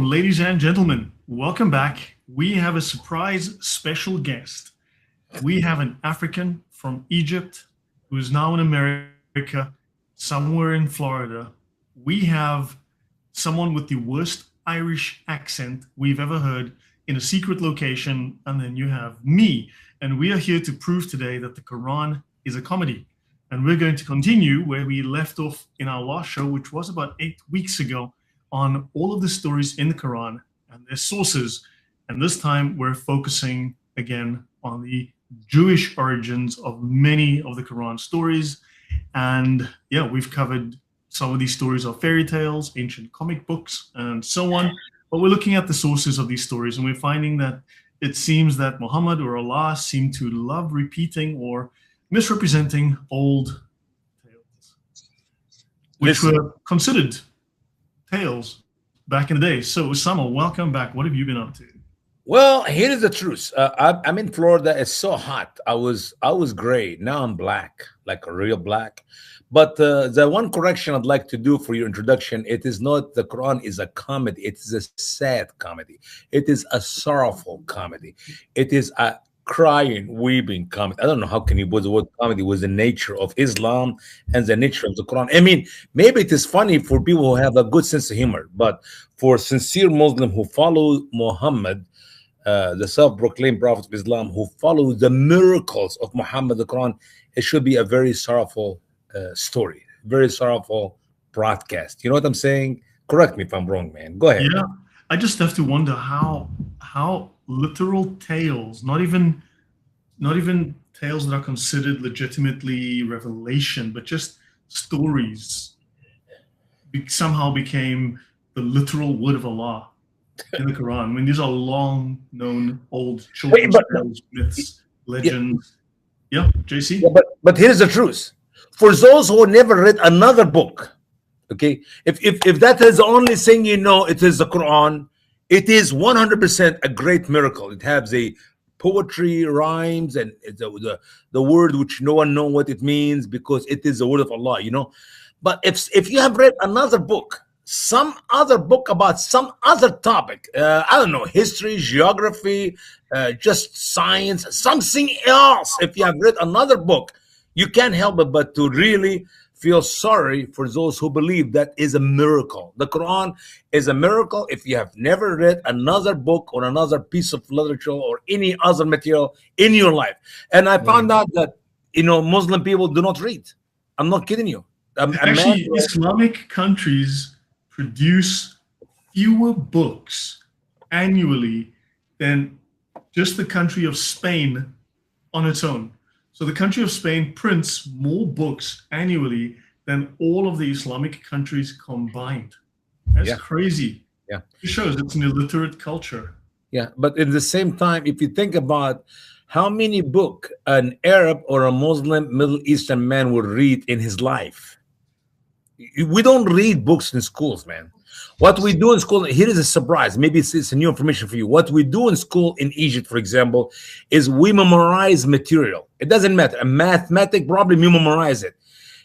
ladies and gentlemen, welcome back. We have a surprise special guest. We have an African from Egypt who is now in America, somewhere in Florida. We have someone with the worst Irish accent we've ever heard in a secret location, and then you have me. And we are here to prove today that the Quran is a comedy. And we're going to continue where we left off in our last show, which was about 8 weeks ago, on all of the stories in the Quran and their sources. And this time we're focusing again on the Jewish origins of many of the Quran stories. And yeah, we've covered some of these stories are fairy tales, ancient comic books, and so on. But we're looking at the sources of these stories, and we're finding that it seems that Muhammad or Allah seem to love repeating or misrepresenting old tales, which were considered tales back in the day. So, Usama, welcome back. What have you been up to? Well, here is the truth. I'm in Florida. It's so hot. I was gray. Now I'm black, like a real black. But the one correction I'd like to do for your introduction, it is not the Quran is a comedy. It is a sad comedy. It is a sorrowful comedy. It is a crying, weeping comedy. I don't know how can you put the word comedy with the nature of Islam and the nature of the Quran. I mean, maybe it is funny for people who have a good sense of humor, but for sincere Muslim who follow Muhammad, the self-proclaimed prophet of Islam, who follow the miracles of Muhammad, the Quran, it should be a very sorrowful story, very sorrowful broadcast. You know what I'm saying? Correct me if I'm wrong, man. Go ahead. Yeah, I just have to wonder how literal tales, not even tales that are considered legitimately revelation, but just stories, somehow became the literal word of Allah in the Quran. I mean, these are long known old children's tales, myths, legends. Yeah, JC. Yeah, but here's the truth. For those who never read another book, okay, if that is the only thing you know, it is the Quran. It is 100% a great miracle. It has the poetry, rhymes, and the word which no one knows what it means because it is the word of Allah, you know. But if you have read another book, some other book about some other topic, I don't know, history, geography, just science, something else, if you have read another book, you can't help it but to really feel sorry for those who believe that is a miracle. The Quran is a miracle if you have never read another book or another piece of literature or any other material in your life. And I found out that, you know, Muslim people do not read. I'm not kidding you. Actually, Islamic countries produce fewer books annually than just the country of Spain on its own. So the country of Spain prints more books annually than all of the Islamic countries combined. That's crazy. Yeah. It shows it's an illiterate culture. Yeah, but at the same time, if you think about how many books an Arab or a Muslim Middle Eastern man would read in his life. We don't read books in schools, man. What we do in school, here is a surprise. Maybe it's a new information for you. What we do in school in Egypt, for example, is we memorize material. It doesn't matter. A mathematic problem, you memorize it.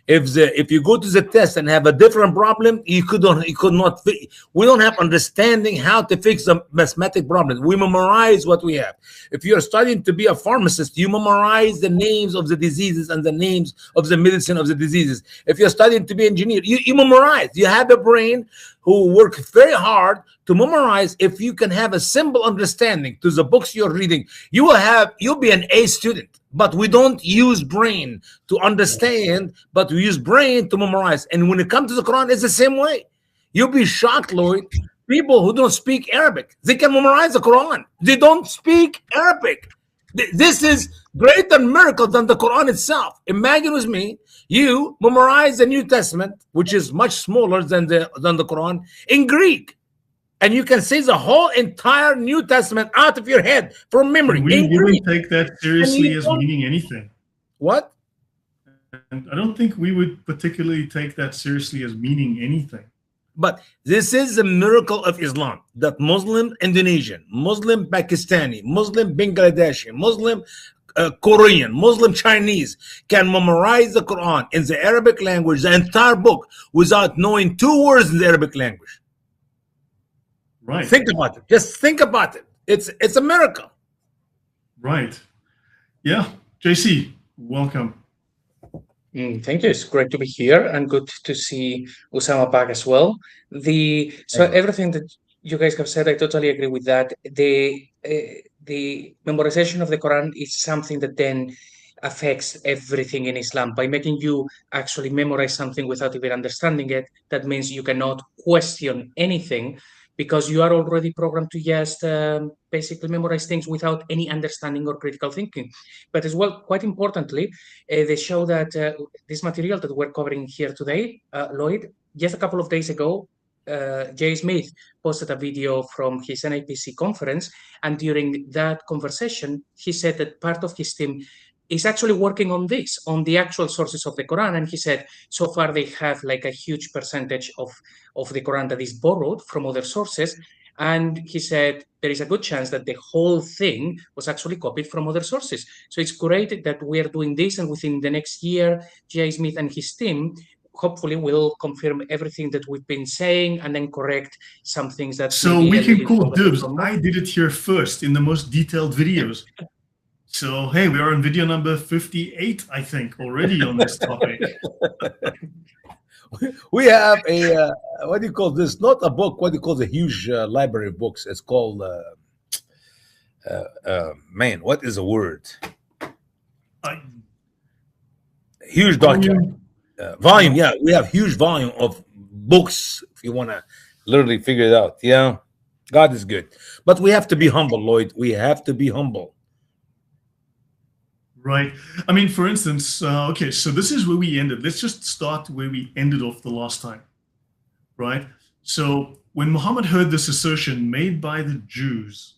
If you go to the test and have a different problem, you could not. We don't have understanding how to fix the mathematic problem. We memorize what we have. If you are studying to be a pharmacist, you memorize the names of the diseases and the names of the medicine of the diseases. If you're studying to be an engineer, you memorize. You have a brain who work very hard to memorize. If you can have a simple understanding to the books you're reading, you'll be an A student. But we don't use brain to understand, but we use brain to memorize. And when it comes to the Quran, it's the same way. You'll be shocked, Lloyd. People who don't speak Arabic, they can memorize the Quran. They don't speak Arabic. This is greater miracle than the Quran itself. Imagine with me, you memorize the New Testament, which is much smaller than the Quran, in Greek. And you can say the whole entire New Testament out of your head from memory. We wouldn't take that seriously as meaning anything. What? And I don't think we would particularly take that seriously as meaning anything. But this is a miracle of Islam, that Muslim Indonesian, Muslim Pakistani, Muslim Bangladeshi, Muslim Korean, Muslim Chinese can memorize the Quran in the Arabic language, the entire book, without knowing 2 words in the Arabic language. Right. Think about it. Just think about it. It's a miracle. Right. Yeah. JC, welcome. Thank you. It's great to be here and good to see Usama back as well. So everything that you guys have said, I totally agree with that. The memorization of the Quran is something that then affects everything in Islam by making you actually memorize something without even understanding it. That means you cannot question anything because you are already programmed to just basically memorize things without any understanding or critical thinking. But as well, quite importantly, they show that this material that we're covering here today, Lloyd, just a couple of days ago, Jay Smith posted a video from his NIPC conference, and during that conversation, he said that part of his team is actually working on this, on the actual sources of the Quran. And he said, so far they have like a huge percentage of the Quran that is borrowed from other sources. And he said there is a good chance that the whole thing was actually copied from other sources. So it's great that we are doing this, and within the next year, J. Smith and his team hopefully will confirm everything that we've been saying and then correct some things that. So we can call dibs. I did it here first in the most detailed videos. So hey, we are on video number 58, I think, already on this topic. We have a what do you call this? Not a book. What do you call the huge library of books? It's called man. What is the word? Huge document. Volume. Yeah, we have huge volume of books. If you want to literally figure it out, yeah, God is good, but we have to be humble, Lloyd. We have to be humble. Right. I mean, for instance, okay, so this is where we ended. Let's just start where we ended off the last time, right? So when Muhammad heard this assertion made by the Jews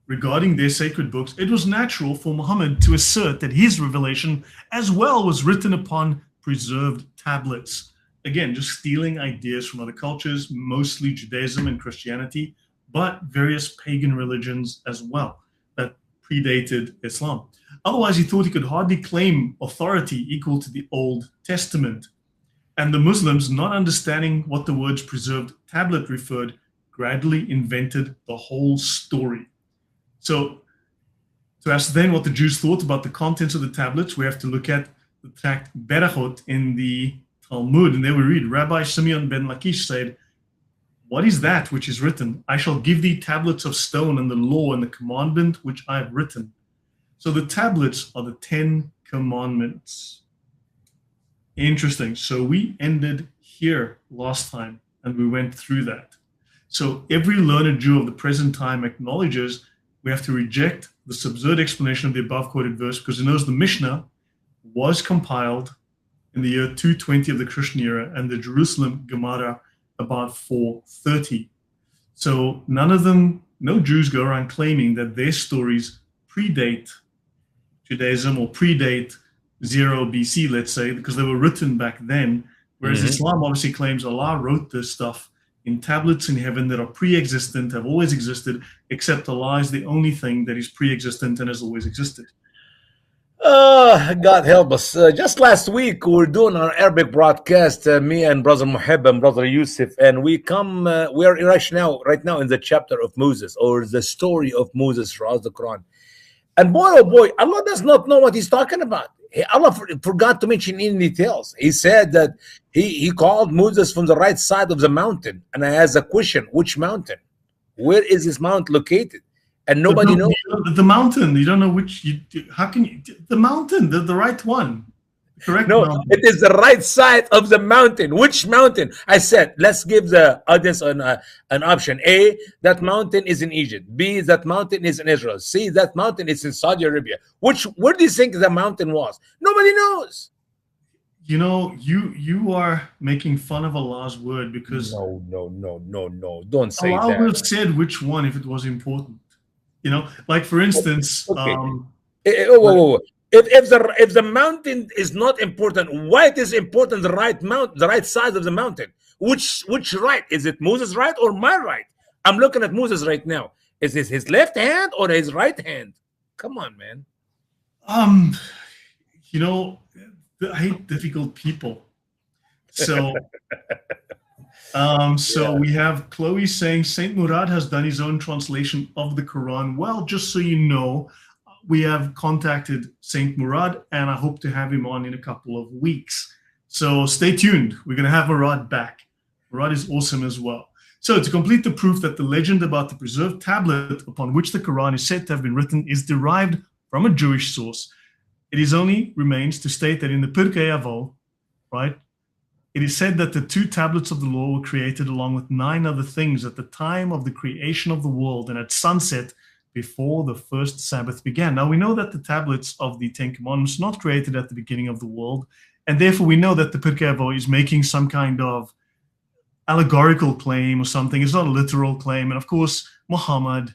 regarding their sacred books, it was natural for Muhammad to assert that his revelation as well was written upon preserved tablets. Again, just stealing ideas from other cultures, mostly Judaism and Christianity, but various pagan religions as well that predated Islam. Otherwise, he thought he could hardly claim authority equal to the Old Testament. And the Muslims, not understanding what the words preserved tablet referred, gradually invented the whole story. So to ascertain what the Jews thought about the contents of the tablets, we have to look at the tract Berachot in the Talmud. And there we read, Rabbi Simeon ben Lakish said, "What is that which is written? I shall give thee tablets of stone and the law and the commandment which I have written." So the tablets are the 10 commandments. Interesting. So we ended here last time and we went through that. So every learned Jew of the present time acknowledges we have to reject this absurd explanation of the above quoted verse because he knows the Mishnah was compiled in the year 220 of the Christian era and the Jerusalem Gemara about 430. So none of them, no Jews go around claiming that their stories predate Judaism or predate 0 BC, let's say, because they were written back then. Whereas Islam obviously claims Allah wrote this stuff in tablets in heaven that are pre-existent, have always existed, except Allah is the only thing that is pre-existent and has always existed. God help us. Just last week, we were doing our Arabic broadcast, me and Brother Muhib and Brother Yusuf, and we are right now in the chapter of Moses, or the story of Moses throughout the Quran. And boy, oh boy, Allah does not know what he's talking about. Allah forgot to mention any details. He said that he called Moses from the right side of the mountain. And I asked a question, which mountain? Where is this mountain located? And nobody knows. The mountain. You don't know which. How can you? The mountain, the right one. Correct. No, mountain. It is the right side of the mountain. Which mountain? I said, let's give the audience an option. A, that mountain is in Egypt. B, that mountain is in Israel. C, that mountain is in Saudi Arabia. Where do you think the mountain was? Nobody knows. You know, you are making fun of Allah's word because no. Don't say Allah that. would have said which one if it was important. You know, like for instance, okay. Whoa. If the mountain is not important, why it is important the right side of the mountain? Which right? Is it Moses' right or my right? I'm looking at Moses right now. Is this his left hand or his right hand? Come on, man. You know, I hate difficult people. So So we have Chloe saying Saint Murad has done his own translation of the Quran. Well, just so you know, we have contacted Saint Murad, and I hope to have him on in a couple of weeks. So stay tuned. We're going to have Murad back. Murad is awesome as well. So to complete the proof that the legend about the preserved tablet upon which the Quran is said to have been written is derived from a Jewish source, it is only remains to state that in the PT8, right, it is said that the 2 tablets of the law were created along with 9 other things at the time of the creation of the world and at sunset before the first Sabbath began. Now we know that the tablets of the 10 Commandments were not created at the beginning of the world, and therefore we know that the PT8 is making some kind of allegorical claim or something. It's not a literal claim. And of course, Muhammad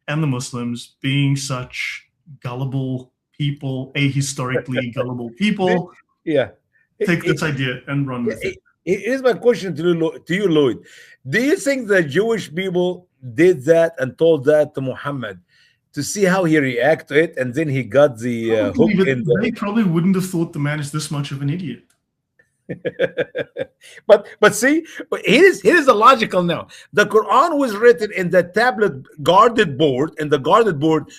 and the Muslims, being such gullible people, ahistorically gullible people, take this idea and run with it. Here's my question to you, Lloyd. Do you think the Jewish people did that and told that to Muhammad to see how he react to it, and then he got the hook in the... They probably wouldn't have thought the man is this much of an idiot. but see, here's the logical now. The Quran was written in the tablet guarded board,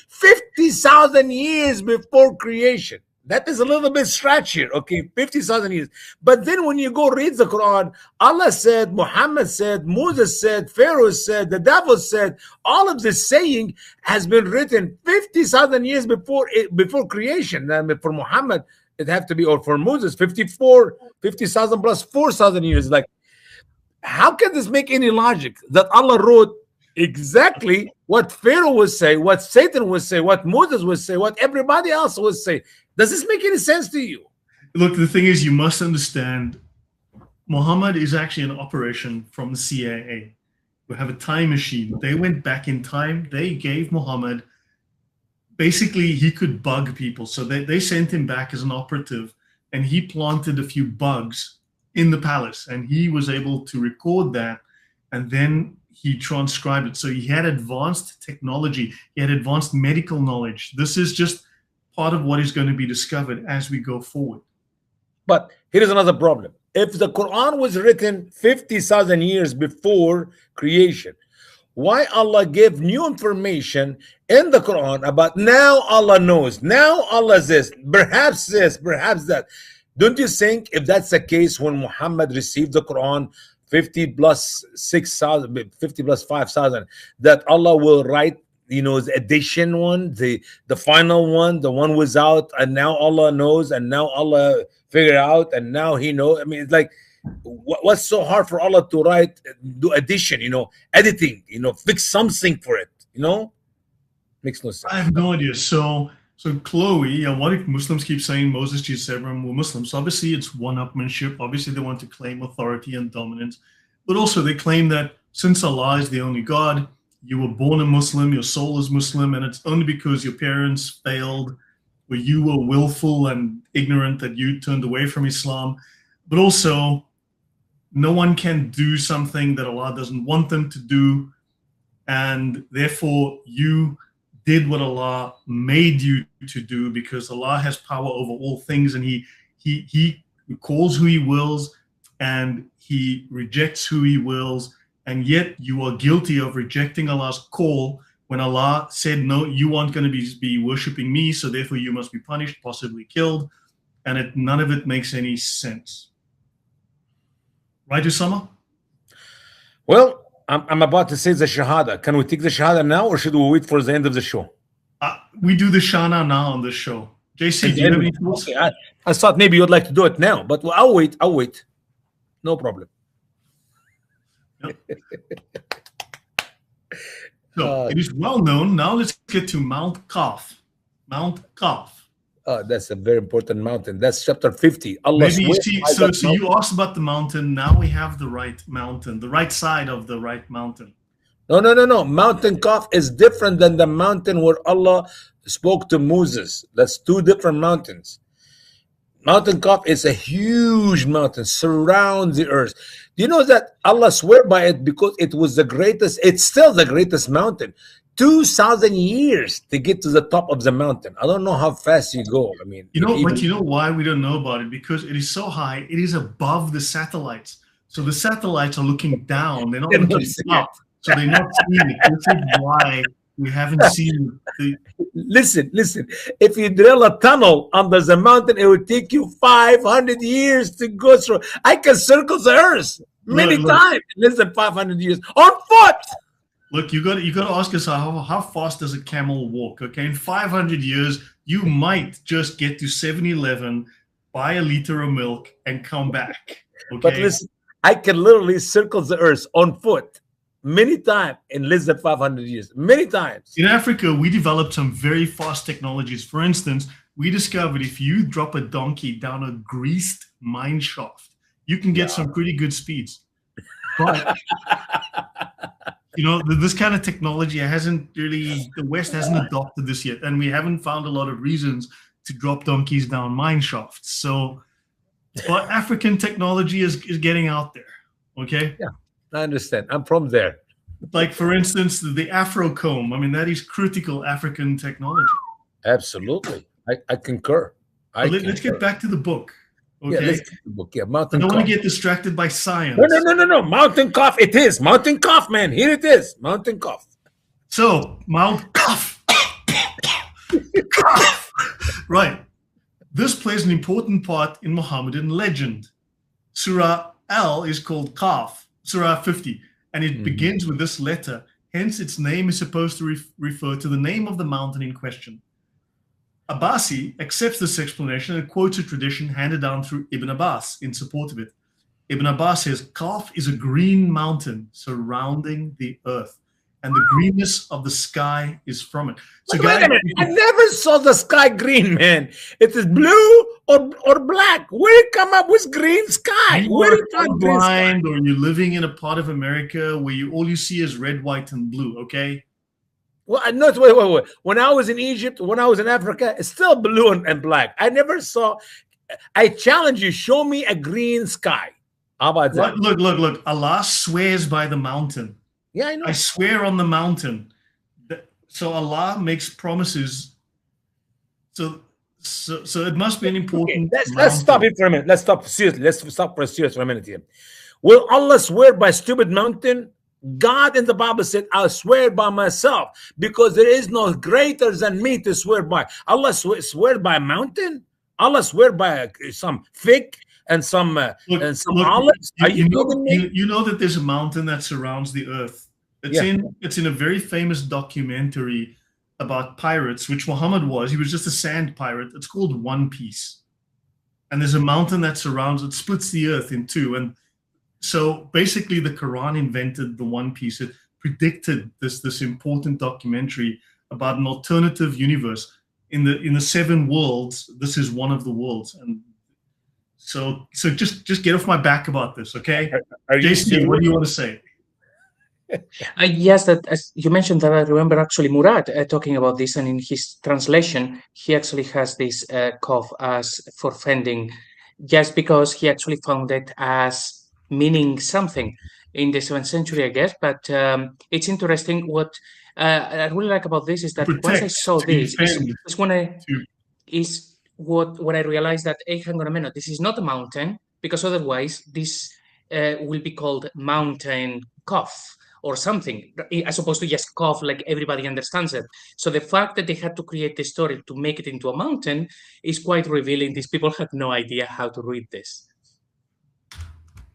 50,000 years before creation. That is a little bit stretchier, okay? 50,000 years. But then when you go read the Quran, Allah said, Muhammad said, Moses said, Pharaoh said, the devil said, all of this saying has been written 50,000 years before creation. And for Muhammad, it have to be, or for Moses, 50,000 plus 4,000 years. Like, how can this make any logic that Allah wrote exactly what Pharaoh would say, what Satan would say, what Moses would say, what everybody else would say? Does this make any sense to you? Look, the thing is, you must understand, Muhammad is actually an operation from the CIA. We have a time machine. They went back in time. They gave Muhammad, basically, he could bug people. So they sent him back as an operative, and he planted a few bugs in the palace, and he was able to record that, and then he transcribed it. So he had advanced technology. He had advanced medical knowledge. This is just part of what is going to be discovered as we go forward. But here is another problem. If the Quran was written 50,000 years before creation, why Allah gave new information in the Quran about now Allah knows, now Allah this, perhaps that? Don't you think if that's the case, when Muhammad received the Quran 50 plus 6,000, 50 plus 5,000, that Allah will write, you know, the addition one, the final one, the one without, and now Allah knows, and now Allah figure out, and now he knows. I mean, it's like, what's so hard for Allah to write, do addition, you know, editing, you know, fix something for it, you know? Makes no sense. I have no idea. So Chloe, what Muslims keep saying, Moses, Jesus, everyone were Muslims. Obviously, it's one-upmanship. Obviously, they want to claim authority and dominance. But also, they claim that since Allah is the only God, you were born a Muslim, your soul is Muslim, and it's only because your parents failed or you were willful and ignorant that you turned away from Islam. But also, no one can do something that Allah doesn't want them to do, and therefore you did what Allah made you to do, because Allah has power over all things, and He calls who He wills and He rejects who He wills. And yet you are guilty of rejecting Allah's call when Allah said, no, you aren't going to be worshiping me, so therefore you must be punished, possibly killed. And none of it makes any sense. Right, Usama? Well, I'm about to say the Shahada. Can we take the Shahada now, or should we wait for the end of the show? We do the Shana now on this show. JC, do you have any thoughts? Okay, I thought maybe you'd like to do it now, but I'll wait. No problem. Yep. So it is well known. Now let's get to Mount Qaf. Mount Qaf. That's a very important mountain. That's chapter 50. Allah Maybe you see, so you asked about the mountain. Now we have the right mountain, the right side of the right mountain. No. Mountain Qaf is different than the mountain where Allah spoke to Moses. That's 2 different mountains. Mountain Qaf is a huge mountain, surrounds the earth. Do you know that Allah swore by it because it was the greatest, it's still the greatest mountain. 2,000 years to get to the top of the mountain. I don't know how fast you go. I mean, but you know why we don't know about it? Because it is so high, it is above the satellites. So the satellites are looking down. They're not They're not looking seeing up. So they're not seeing it. This is why we haven't seen the. Listen. If you drill a tunnel under the mountain, it would take you 500 years to go through. I can circle the Earth many times in less than 500 years on foot. Look, you got to ask us how fast does a camel walk? Okay, in 500 years, you might just get to 7-Eleven, buy a liter of milk, and come back. Okay? But listen, I can literally circle the Earth on foot many times in less than 500 years. Many times. In Africa, we developed some very fast technologies. For instance, we discovered if you drop a donkey down a greased mine shaft, you can get some pretty good speeds. But you know, this kind of technology hasn't really, the West hasn't adopted this yet, and we haven't found a lot of reasons to drop donkeys down mine shafts. So, but African technology is getting out there. Okay. Yeah, I understand. I'm from there. Like, for instance, the Afro comb. I mean, that is critical African technology. Absolutely. I concur. Let's get back to the book. Okay. Yeah, let's get the book. Yeah, mountain I don't cough. want to get distracted by science. No. Mountain cough. It is mountain cough, man. Here it is. Mountain cough. So, Mount Cough. Cough. Right. This plays an important part in Mohammedan legend. Surah Al is called Kaf, Surah 50, and it begins with this letter. Hence, its name is supposed to refer to the name of the mountain in question. Abbasi accepts this explanation and quotes a tradition handed down through Ibn Abbas in support of it. Ibn Abbas says, Kaf is a green mountain surrounding the earth, and the greenness of the sky is from it. So, Wait a minute. I never saw the sky green, man. It is blue or black. Where it come up with green sky? Where you it are find green sky? blind, or you're living in a part of America where all you see is red, white, and blue, okay? Well, wait. When I was in Egypt, when I was in Africa, it's still blue and black. I never saw. I challenge you. Show me a green sky. How about that? Look. Allah swears by the mountain. Yeah, I know. I swear on the mountain. So Allah makes promises. So it must be an important. Okay, let's stop here for a minute. Let's stop seriously. Let's stop for a minute here. Will Allah swear by stupid mountain? God in the Bible said, I'll swear by myself because there is no greater than me to swear by. Allah swear by a mountain? Allah swear by some fig and some olives? Are you kidding me? You know that there's a mountain that surrounds the earth. It's in a very famous documentary about pirates, which Muhammad was. He was just a sand pirate. It's called One Piece. And there's a mountain that surrounds it, splits the earth in two. And so basically the Quran invented the One Piece. It predicted this important documentary about an alternative universe. In the 7 worlds, this is one of the worlds. And so just get off my back about this, okay? Jason, what do you want to say? Yes, that as you mentioned that, I remember actually Murad talking about this, and in his translation, he actually has this cough as for fending, just because he actually found it as meaning something in the 7th century, I guess. But it's interesting. What I really like about this is that once I saw this, is when I realized that, hey, hang on a minute, this is not a mountain, because otherwise this will be called mountain cough or something, as opposed to just cough like everybody understands it. So the fact that they had to create the story to make it into a mountain is quite revealing. These people had no idea how to read this.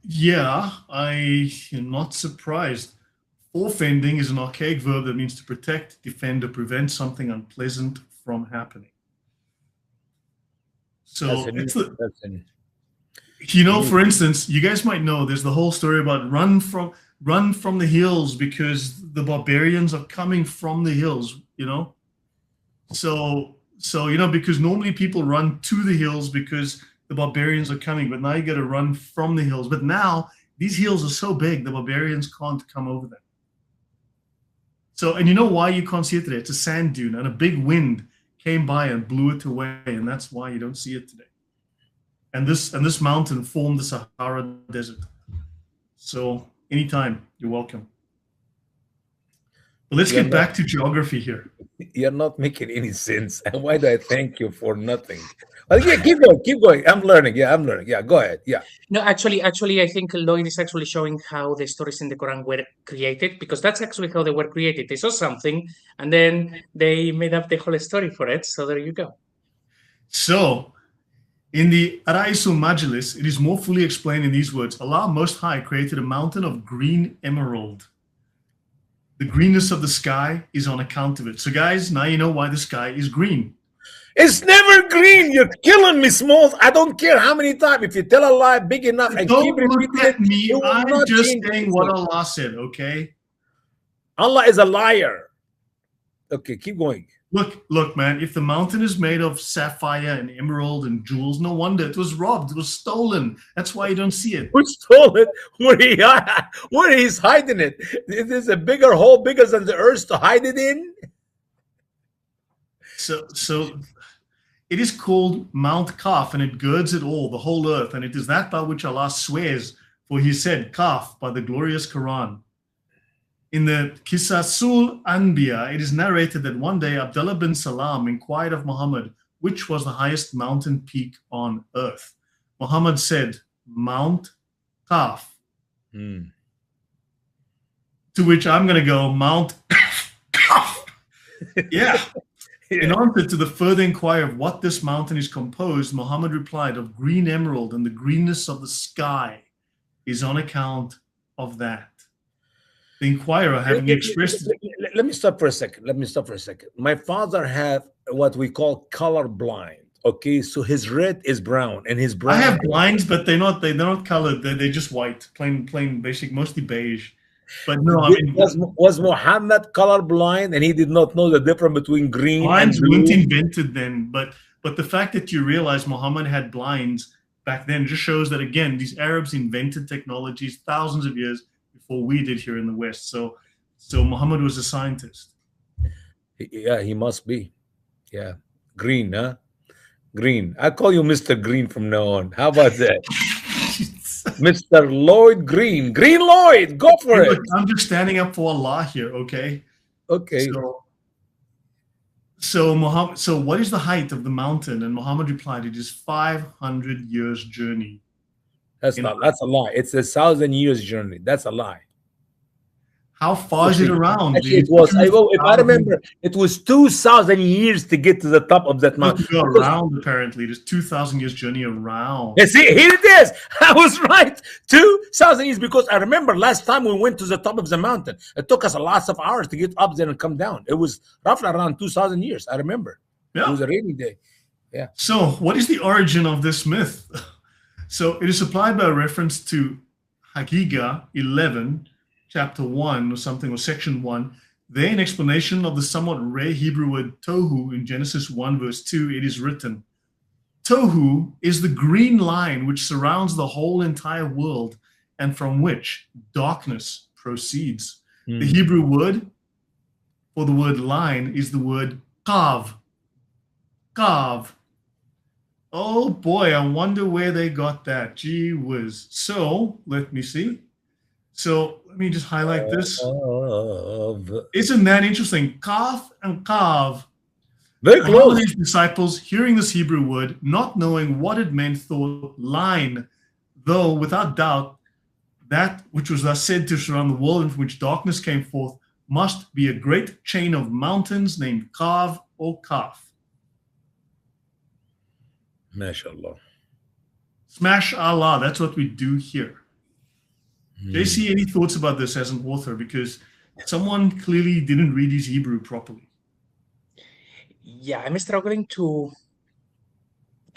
Yeah, I am not surprised. Offending is an archaic verb that means to protect, defend, or prevent something unpleasant from happening. So you know, for instance, you guys might know there's the whole story about run from the hills because the barbarians are coming from the hills, you know? So you know, because normally people run to the hills because the barbarians are coming, but now you got to run from the hills. But now these hills are so big, the barbarians can't come over them. So, and you know why you can't see it today? It's a sand dune, and a big wind came by and blew it away, and that's why you don't see it today. And this mountain formed the Sahara Desert. So anytime, you're welcome. let's You're get not, back to geography here. you're not making any sense. And why do I thank you for nothing? Well, yeah, keep going, keep going. I'm learning. Yeah, I'm learning. Yeah, go ahead. Yeah. No, actually, I think Lloyd is actually showing how the stories in the Quran were created, because that's actually how they were created. They saw something and then they made up the whole story for it. So there you go. So, in the Araisul Majlis, it is more fully explained in these words. Allah Most High created a mountain of green emerald. The greenness of the sky is on account of it. So, guys, now you know why the sky is green. It's never green. You're killing me, Smalls. I don't care how many times. If you tell a lie big enough and Don't keep repeating look at it, me. it will I'm not just change saying what anything. Allah said, okay? Allah is a liar. Okay, keep going. Look, man, if the mountain is made of sapphire and emerald and jewels, no wonder it was robbed, it was stolen. That's why you don't see it. Who stole it? Where he's hiding it? Is this a bigger hole, bigger than the earth to hide it in? So it is called Mount Kaf, and it girds it all, the whole earth, and it is that by which Allah swears, for he said, Kaf, by the glorious Quran. In the Qisasul Anbiya, it is narrated that one day Abdullah bin Salam inquired of Muhammad, which was the highest mountain peak on earth. Muhammad said, Mount Kaf. To which I'm going to go, Mount Kaf. Yeah. In answer to the further inquiry of what this mountain is composed, Muhammad replied, of green emerald, and the greenness of the sky is on account of that. The inquirer, having expressed... Let me stop for a second. My father had what we call color blind. Okay, so his red is brown, and his brown... I have blinds, but they're not colored. They're just white, plain, basic, mostly beige. But no, I mean... Was Muhammad colorblind, and he did not know the difference between green blinds and blue? weren't invented then, but the fact that you realize Muhammad had blinds back then just shows that, again, these Arabs invented technologies thousands of years before we did here in the West. So Muhammad was a scientist. Yeah, he must be. Yeah. Green, huh? Green. I call you Mr. Green from now on. How about that? Mr. Lloyd Green. Green Lloyd. Go for it. Look, I'm just standing up for Allah here, okay? Okay. So Muhammad, so what is the height of the mountain? And Muhammad replied, it is 500 years journey. That's a lie. It's 1,000 years journey. That's a lie. How far is it around? Actually, it was. If I remember, it was 2,000 years to get to the top of that mountain. Go around, apparently. There's 2,000 years journey around. Yeah, see, here it is. I was right. 2,000 years, because I remember last time we went to the top of the mountain. It took us lots of hours to get up there and come down. It was roughly around 2,000 years. I remember. Yeah. It was a rainy day. Yeah. So what is the origin of this myth? So it is supplied by reference to Hagiga 11, chapter 1 or something, or section 1. There, in explanation of the somewhat rare Hebrew word tohu in Genesis 1, verse 2, it is written, Tohu is the green line which surrounds the whole entire world and from which darkness proceeds. The Hebrew word for the word line is the word kav. Kav. Oh boy, I wonder where they got that. Gee whiz. So, let me see. So, let me just highlight this. Isn't that interesting? Kaf and Kav. Very close. His disciples, hearing this Hebrew word, not knowing what it meant, thought line, though without doubt, that which was thus said to surround the world and from which darkness came forth must be a great chain of mountains named Kav or Kaf. MashaAllah. Smash Allah. That's what we do here. JC, any thoughts about this as an author? Because someone clearly didn't read his Hebrew properly. Yeah, I'm struggling to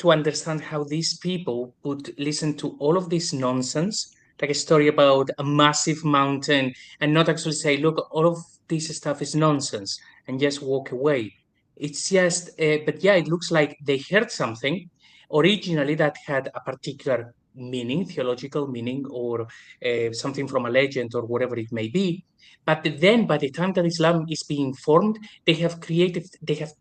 understand how these people would listen to all of this nonsense, like a story about a massive mountain, and not actually say, look, all of this stuff is nonsense, and just walk away. It's just, but yeah, it looks like they heard something originally that had a particular meaning, theological meaning, or something from a legend or whatever it may be. But then by the time that Islam is being formed, they have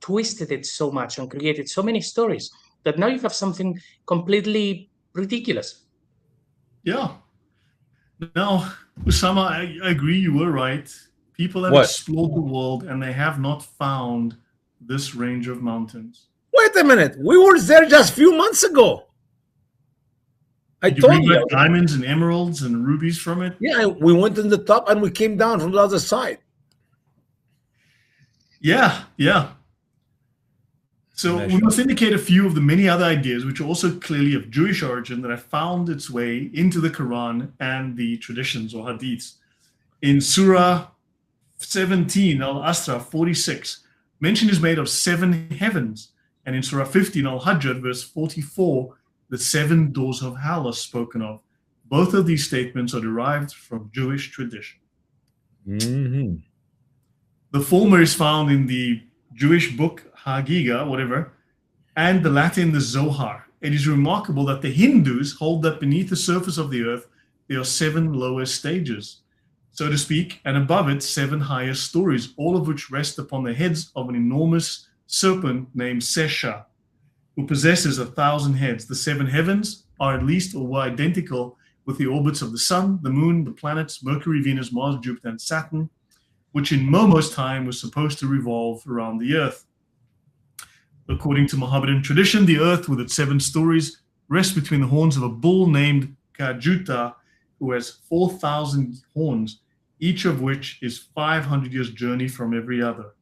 twisted it so much and created so many stories that now you have something completely ridiculous. Yeah. Now, Usama, I agree, you were right. People have What? explored the world and they have not found this range of mountains. Wait a minute. We were there just a few months ago. I Did you told bring you. back diamonds and emeralds and rubies from it? Yeah, we went in the top and we came down from the other side. Yeah, yeah. So we must indicate a few of the many other ideas which are also clearly of Jewish origin that have found its way into the Quran and the traditions or hadiths. In Surah 17, Al-Asra 46, mention is made of 7 heavens. And in Surah 15, Al-Hajj, verse 44, the 7 doors of hell are spoken of. Both of these statements are derived from Jewish tradition. Mm-hmm. The former is found in the Jewish book Hagiga, whatever, and the Latin, the Zohar. It is remarkable that the Hindus hold that beneath the surface of the earth, there are 7 lower stages, so to speak, and above it, 7 higher stories, all of which rest upon the heads of an enormous serpent named Sesha, who possesses 1,000 heads. The 7 heavens are at least or were identical with the orbits of the sun, the moon, the planets, Mercury, Venus, Mars, Jupiter, and Saturn, which in Momo's time was supposed to revolve around the earth. According to Mohammedan tradition, the earth with its 7 stories rests between the horns of a bull named Kajuta, who has 4,000 horns, each of which is 500 years' journey from every other.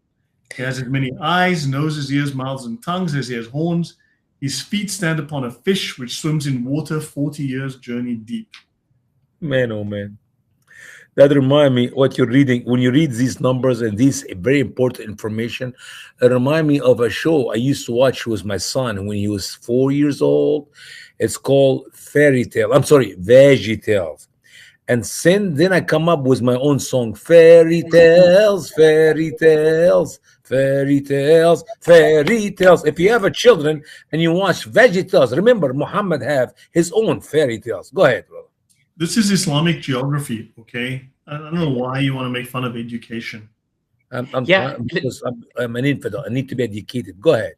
He has as many eyes, noses, ears, mouths, and tongues as he has horns. His feet stand upon a fish which swims in water 40 years' journey deep. Man, oh man. That remind me what you're reading. When you read these numbers and these very important information, it remind me of a show I used to watch with my son when he was 4 years old. It's called Veggie Tales. And then I come up with my own song, fairy tales, fairy tales, fairy tales, fairy tales. If you have a children and you watch Veggie Tales, remember Muhammad have his own fairy tales. Go ahead, brother. This is Islamic geography, okay? I don't know why you want to make fun of education. I'm an infidel. I need to be educated. Go ahead.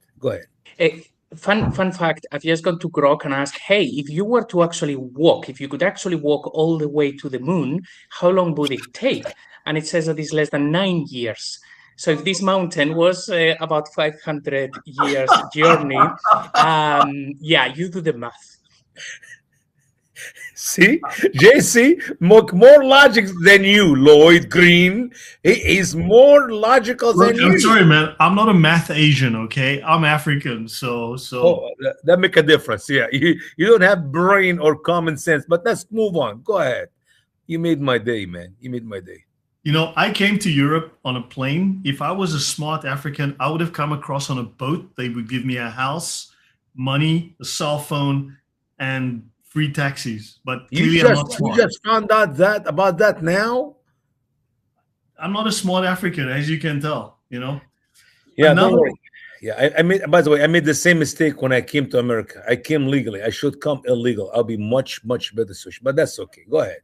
Fun fact, I've just gone to Grok and asked, hey, if you were to actually walk, if you could actually walk all the way to the moon, how long would it take? And it says that it's less than 9 years. So if this mountain was about 500 years journey, yeah, you do the math. See, JC, more logic than you, Lloyd Green. He is more logical than you. I'm sorry, man. I'm not a math Asian, okay? I'm African, so. Oh, that make a difference. Yeah, you don't have brain or common sense. But let's move on. Go ahead. You made my day, man. You made my day. You know, I came to Europe on a plane. If I was a smart African, I would have come across on a boat. They would give me a house, money, a cell phone, and free taxis. But clearly I'm not smart. You just found out about that now? I'm not a smart African, as you can tell, you know? Yeah, don't worry. Yeah, I made, by the way, I made the same mistake when I came to America. I came legally. I should come illegal. I'll be much better sushi. But that's okay. Go ahead.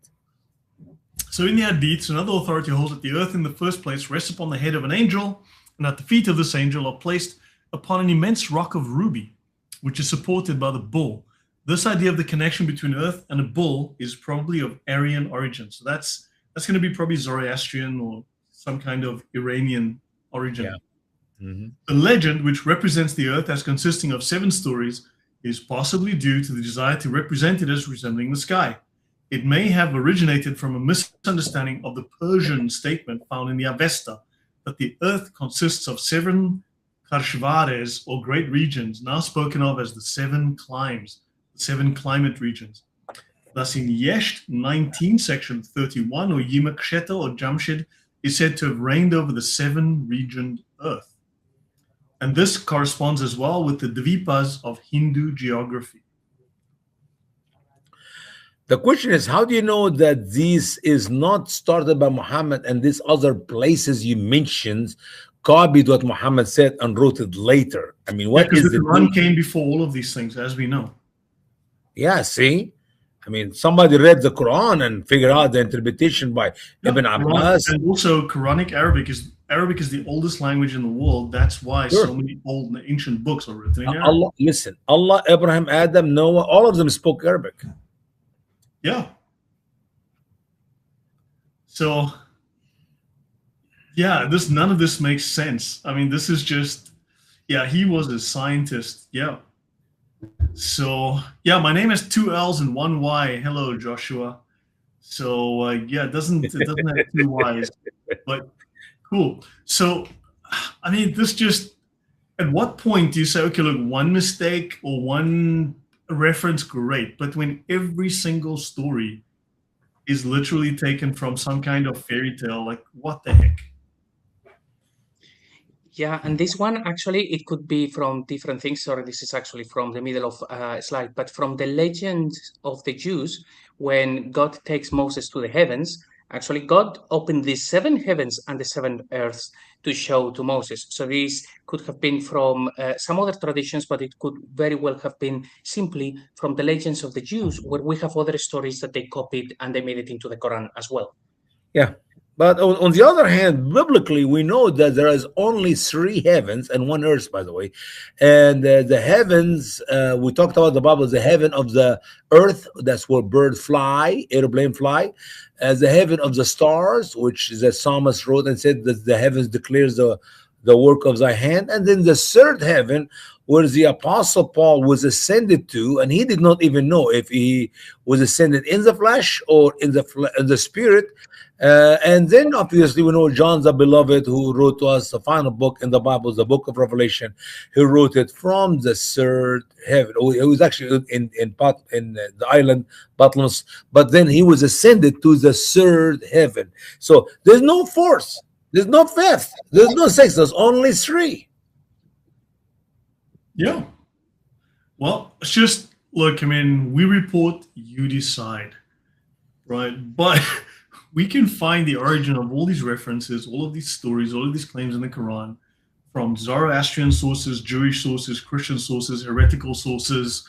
So in the Hadiths, another authority holds that the earth in the first place rests upon the head of an angel, and that the feet of this angel are placed upon an immense rock of ruby, which is supported by the bull. This idea of the connection between earth and a bull is probably of Aryan origin. So that's going to be probably Zoroastrian or some kind of Iranian origin. Yeah. Mm-hmm. The legend, which represents the earth as consisting of 7 stories, is possibly due to the desire to represent it as resembling the sky. It may have originated from a misunderstanding of the Persian statement found in the Avesta that the earth consists of 7 Karshvares, or great regions, now spoken of as the 7 climes, the 7 climate regions. Thus in Yesht 19, section 31, or Yimaksheta or Jamshid is said to have reigned over the 7-regioned earth. And this corresponds as well with the Dvipas of Hindu geography. The question is, how do you know that this is not started by Muhammad and these other places you mentioned copied what Muhammad said and wrote it later? I mean, what is the Quran came before all of these things, as we know. Yeah, see? I mean, somebody read the Quran and figured out the interpretation by Ibn Abbas. And also Quranic Arabic is the oldest language in the world. That's why so many old and ancient books are written in Arabic. Allah, Abraham, Adam, Noah, all of them spoke Arabic. Yeah. So Yeah, none of this makes sense. I mean, this is just, yeah, he was a scientist. Yeah. So, yeah, my name is two L's and one Y. Hello, Joshua. So, yeah, it doesn't have two Y's, but cool. So, I mean, this just, at what point do you say, okay, look, one mistake or one reference, great, but when every single story is literally taken from some kind of fairy tale, like what the heck? Yeah, and this one actually it could be from different things. Sorry, this is actually from the middle of slide, but from the legend of the Jews, when God takes Moses to the heavens, actually God opened the seven heavens and the seven earths to show to Moses. So this could have been from some other traditions, but it could very well have been simply from the legends of the Jews, where we have other stories that they copied and they made it into the Quran as well. Yeah. But on the other hand, biblically, we know that there is only three heavens and one earth, by the way. And the heavens, we talked about the Bible, the heaven of the earth, that's where birds fly, airplane fly. As the heaven of the stars, which the psalmist wrote and said that the heavens declares the work of thy hand. And then the third heaven, where the apostle Paul was ascended to, and he did not even know if he was ascended in the flesh or in the spirit. And then obviously we know John the beloved, who wrote to us the final book in the Bible, the book of Revelation. He wrote it from the third heaven. Oh, it was actually in the island Patmos, but then he was ascended to the third heaven. So there's no fourth, there's no fifth, there's no sixth, there's only three. Yeah. Well, it's just, look, I mean, we report, you decide, right? But we can find the origin of all these references, all of these stories, all of these claims in the Quran from Zoroastrian sources, Jewish sources, Christian sources, heretical sources,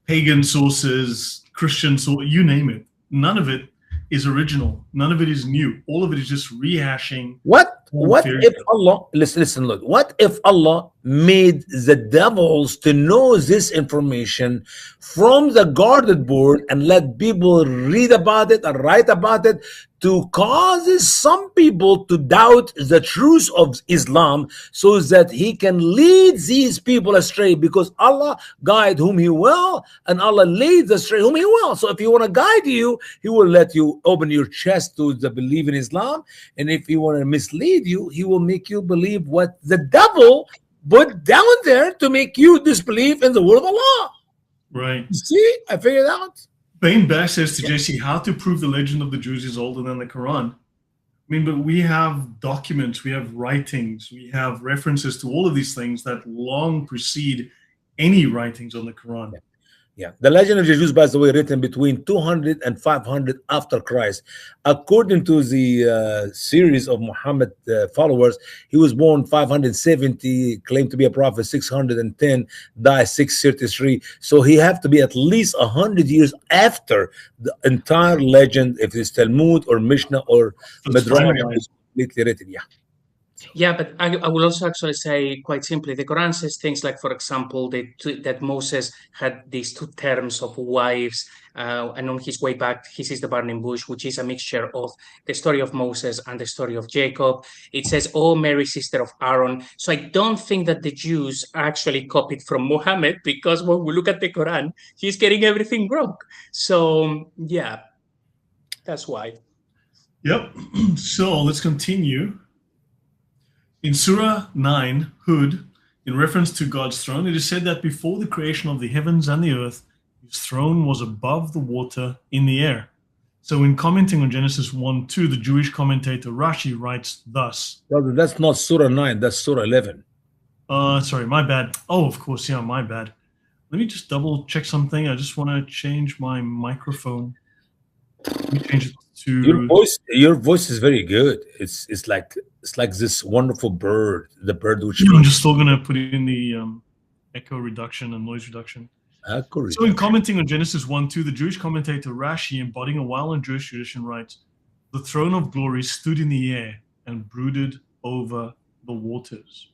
pagan sources, Christian sources, you name it. None of it is original. None of it is new. All of it is just rehashing. What if Allah, listen, look, what if Allah made the devils to know this information from the guarded board and let people read about it and write about it to cause some people to doubt the truth of Islam, so that he can lead these people astray, because Allah guide whom he will and Allah leads astray whom he will. So if he want to guide you, he will let you open your chest to the belief in Islam, and if he want to mislead you, he will make you believe what the devil put down there to make you disbelieve in the word of Allah. Right. You see, I figured out. Bain Bash says to JC, how to prove the legend of the Jews is older than the Quran. I mean, but we have documents, we have writings, we have references to all of these things that long precede any writings on the Quran. Yeah, the legend of the Jews, by the way, written between 200 and 500 after Christ. According to the series of Muhammad followers, he was born 570, claimed to be a prophet 610, died 633. So he have to be at least 100 years after the entire legend, if it's Talmud or Mishnah or Midrash, is completely written. Yeah. Yeah, but I will also actually say quite simply, the Quran says things like, for example, that Moses had these two terms of wives, and on his way back, he sees the burning bush, which is a mixture of the story of Moses and the story of Jacob. It says, "Oh, Mary, sister of Aaron." So I don't think that the Jews actually copied from Muhammad, because when we look at the Quran, he's getting everything wrong. So yeah, that's why. Yep. So let's continue. In Surah 9, Hud, in reference to God's throne, it is said that before the creation of the heavens and the earth, his throne was above the water in the air. So in commenting on Genesis 1:2, the Jewish commentator Rashi writes thus. That's not Surah 9, that's Surah 11. Sorry, my bad. Oh, of course, yeah, my bad. Let me just double check something. I just want to change my microphone. Let me change it to your voice is very good. It's like this wonderful bird, the bird which I'm just still gonna put in the echo reduction and noise reduction. So in commenting on Genesis 1:2, the Jewish commentator Rashi, embodying a well-known Jewish tradition, writes, "The throne of glory stood in the air and brooded over the waters."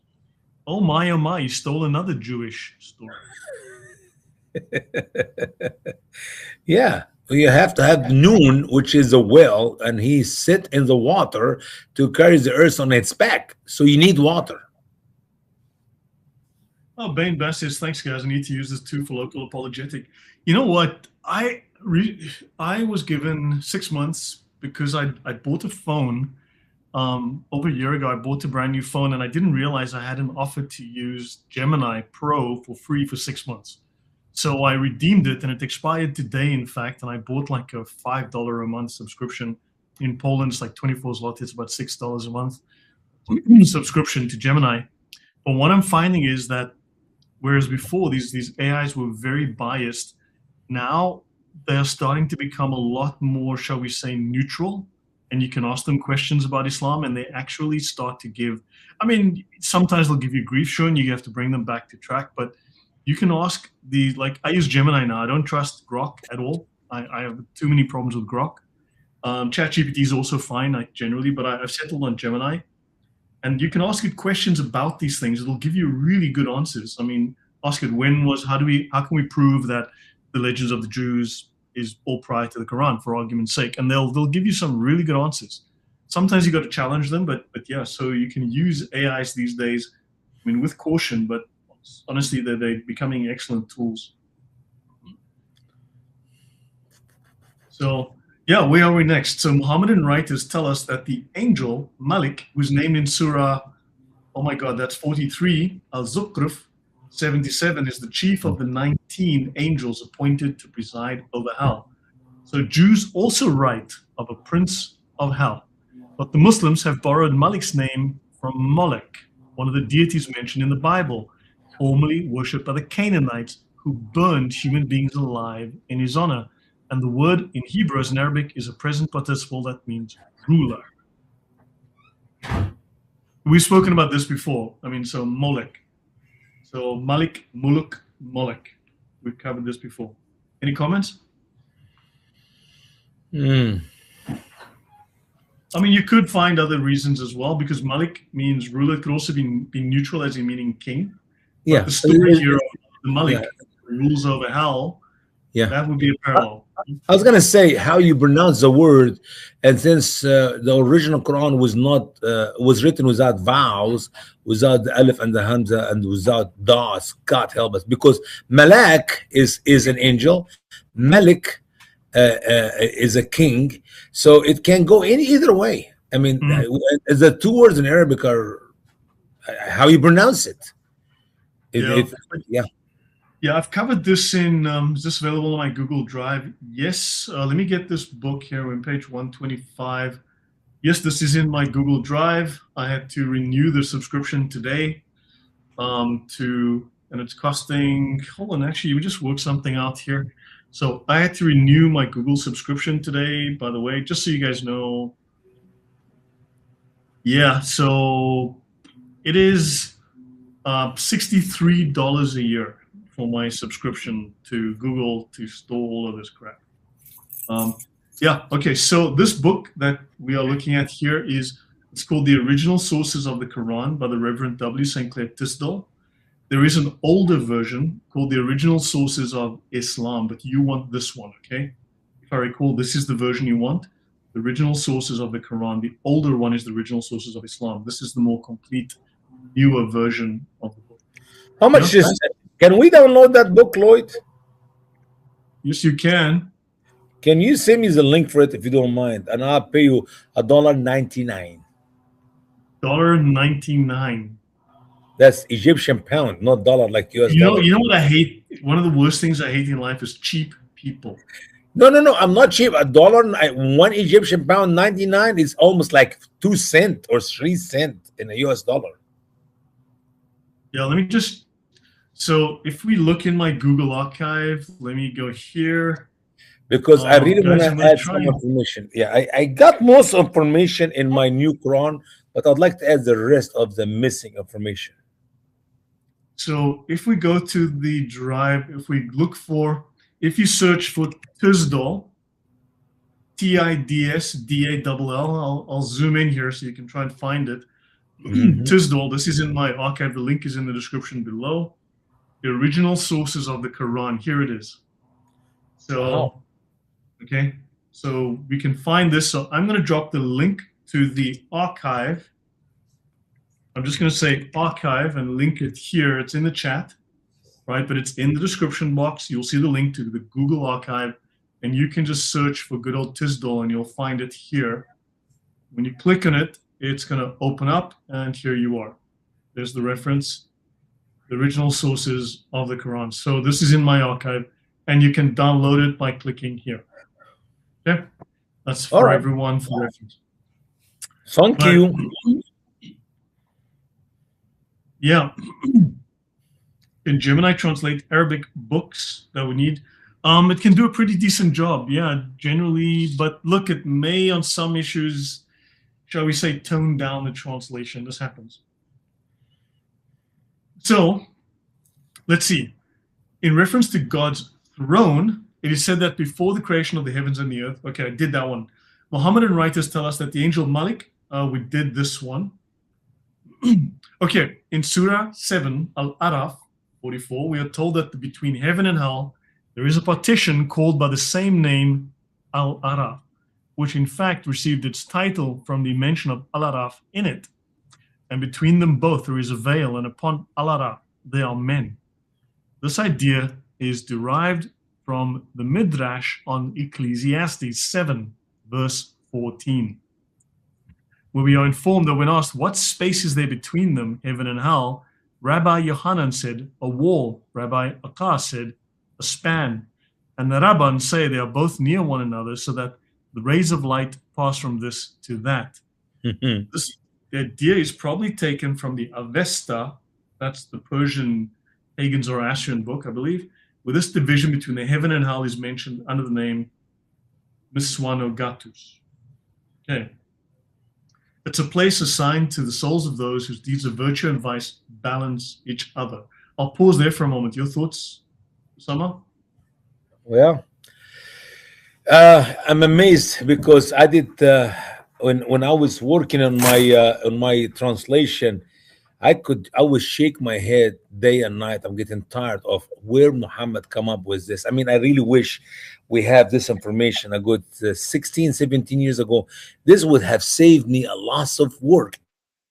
Oh my, you stole another Jewish story. Yeah. You have to have Noon, which is a well, and he sit in the water to carry the earth on its back. So you need water. Oh, Bane Bass says, thanks, guys. I need to use this too for local apologetic. You know what? I was given 6 months because I bought a phone over a year ago. I bought a brand new phone, and I didn't realize I had an offer to use Gemini Pro for free for 6 months. So I redeemed it, and it expired today, in fact. And I bought like a $5 a month subscription. In Poland, it's like 24 zloty. It's about $6 a month subscription to Gemini. But what I'm finding is that whereas before these AIs were very biased, now they're starting to become a lot more, shall we say, neutral. And you can ask them questions about Islam, and they actually start to give. I mean, sometimes they'll give you grief, sure, and you have to bring them back to track. But you can ask like I use Gemini now. I don't trust Grok at all. I have too many problems with Grok. ChatGPT is also fine, like generally, but I've settled on Gemini. And you can ask it questions about these things. It'll give you really good answers. I mean, ask it how can we prove that the legends of the Jews is all prior to the Quran, for argument's sake? And they'll give you some really good answers. Sometimes you got to challenge them, but yeah. So you can use AIs these days, I mean, with caution, but honestly, they're becoming excellent tools. So yeah, where are we next? So Muhammadan writers tell us that the angel Malik, who's named in Surah, oh my God, that's 43, Al-Zukhruf 77, is the chief of the 19 angels appointed to preside over hell. So Jews also write of a prince of hell. But the Muslims have borrowed Malik's name from Molech, one of the deities mentioned in the Bible, formerly worshipped by the Canaanites, who burned human beings alive in his honor. And the word in Hebrew as in Arabic is a present participle that means ruler. We've spoken about this before. I mean, so Molech. So Malik, Muluk, Molech. We've covered this before. Any comments? I mean, you could find other reasons as well, because Malik means ruler. It could also be neutral, as in meaning king. Yeah. But the story here of the Malik who rules over hell, that would be a parallel. I was gonna say how you pronounce the word, and since the original Quran was written without vowels, without the alif and the hamza, and without das, God help us, because Malak is an angel, Malik is a king, so it can go in either way. I mean, the two words in Arabic are how you pronounce it. Yeah, I've covered this in, is this available on my Google Drive? Yes, let me get this book here on page 125. Yes, this is in my Google Drive. I had to renew the subscription today and it's costing, hold on, actually, we just worked something out here. So I had to renew my Google subscription today, by the way, just so you guys know. Yeah, so it is $63 a year for my subscription to Google to store all of this crap. Yeah, okay, so this book that we are looking at here it's called The Original Sources of the Quran by the Reverend W. St. Clair Tisdale. There is an older version called The Original Sources of Islam, but you want this one, okay? If I recall, this is the version you want, The Original Sources of the Quran. The older one is The Original Sources of Islam. This is the more complete, newer version of the book. How much is it? Can we download that book, Lloyd? Yes, you can. Can you send me the link for it if you don't mind? And I'll pay you $1.99. $1.99. That's Egyptian pound, not dollar like US dollar. You know what I hate? One of the worst things I hate in life is cheap people. No, I'm not cheap. One Egyptian pound 99 is almost like 2 cents or 3 cents in a US dollar. Yeah, let me just. So if we look in my Google archive, let me go here. Because I really want to add some information. Yeah, I got most information in my new Quran, but I'd like to add the rest of the missing information. So if we go to the drive, if you search for Tisdale, T-I-D-S-D-A-L-L, I'll zoom in here so you can try and find it. Tisdale, this is in my archive. The link is in the description below. The Original Sources of the Quran. Here it is. So Okay, so we can find this. So I'm going to drop the link to the archive. I'm just going to say archive and link it here. It's in the chat, right? But it's in the description box. You'll see the link to the Google archive, and you can just search for good old Tisdall and you'll find it here. When you click on it, it's going to open up, and here you are. There's the reference, the original sources of the Quran. So this is in my archive, and you can download it by clicking here. Okay, that's for everyone for reference. Thank you. Yeah. Can Gemini translate Arabic books that we need? It can do a pretty decent job, yeah, generally. But look, it may on some issues, shall we say, tone down the translation. This happens. So let's see. In reference to God's throne, it is said that before the creation of the heavens and the earth, okay, I did that one. Mohammedan writers tell us that the angel Malik, we did this one. Okay, in Surah 7, Al-Araf 44, we are told that between heaven and hell, there is a partition called by the same name, Al-Araf, which in fact received its title from the mention of Al-Araf in it. And between them both there is a veil, and upon Al-Araf they are men. This idea is derived from the Midrash on Ecclesiastes 7, verse 14, where we are informed that when asked what space is there between them, heaven and hell, Rabbi Yohanan said, a wall. Rabbi Akkar said, a span. And the Rabban say they are both near one another, so that the rays of light pass from this to that. The idea is probably taken from the Avesta, that's the Persian pagan Zoroastrian book, I believe, where this division between the heaven and hell is mentioned under the name Miswanogatus. Okay. It's a place assigned to the souls of those whose deeds of virtue and vice balance each other. I'll pause there for a moment. Your thoughts, Usama? Well, I'm amazed because I did when I was working on my translation, I would shake my head day and night. I'm getting tired of where Muhammad come up with this. I mean, I really wish we have this information a good 16, 17 years ago. This would have saved me a lot of work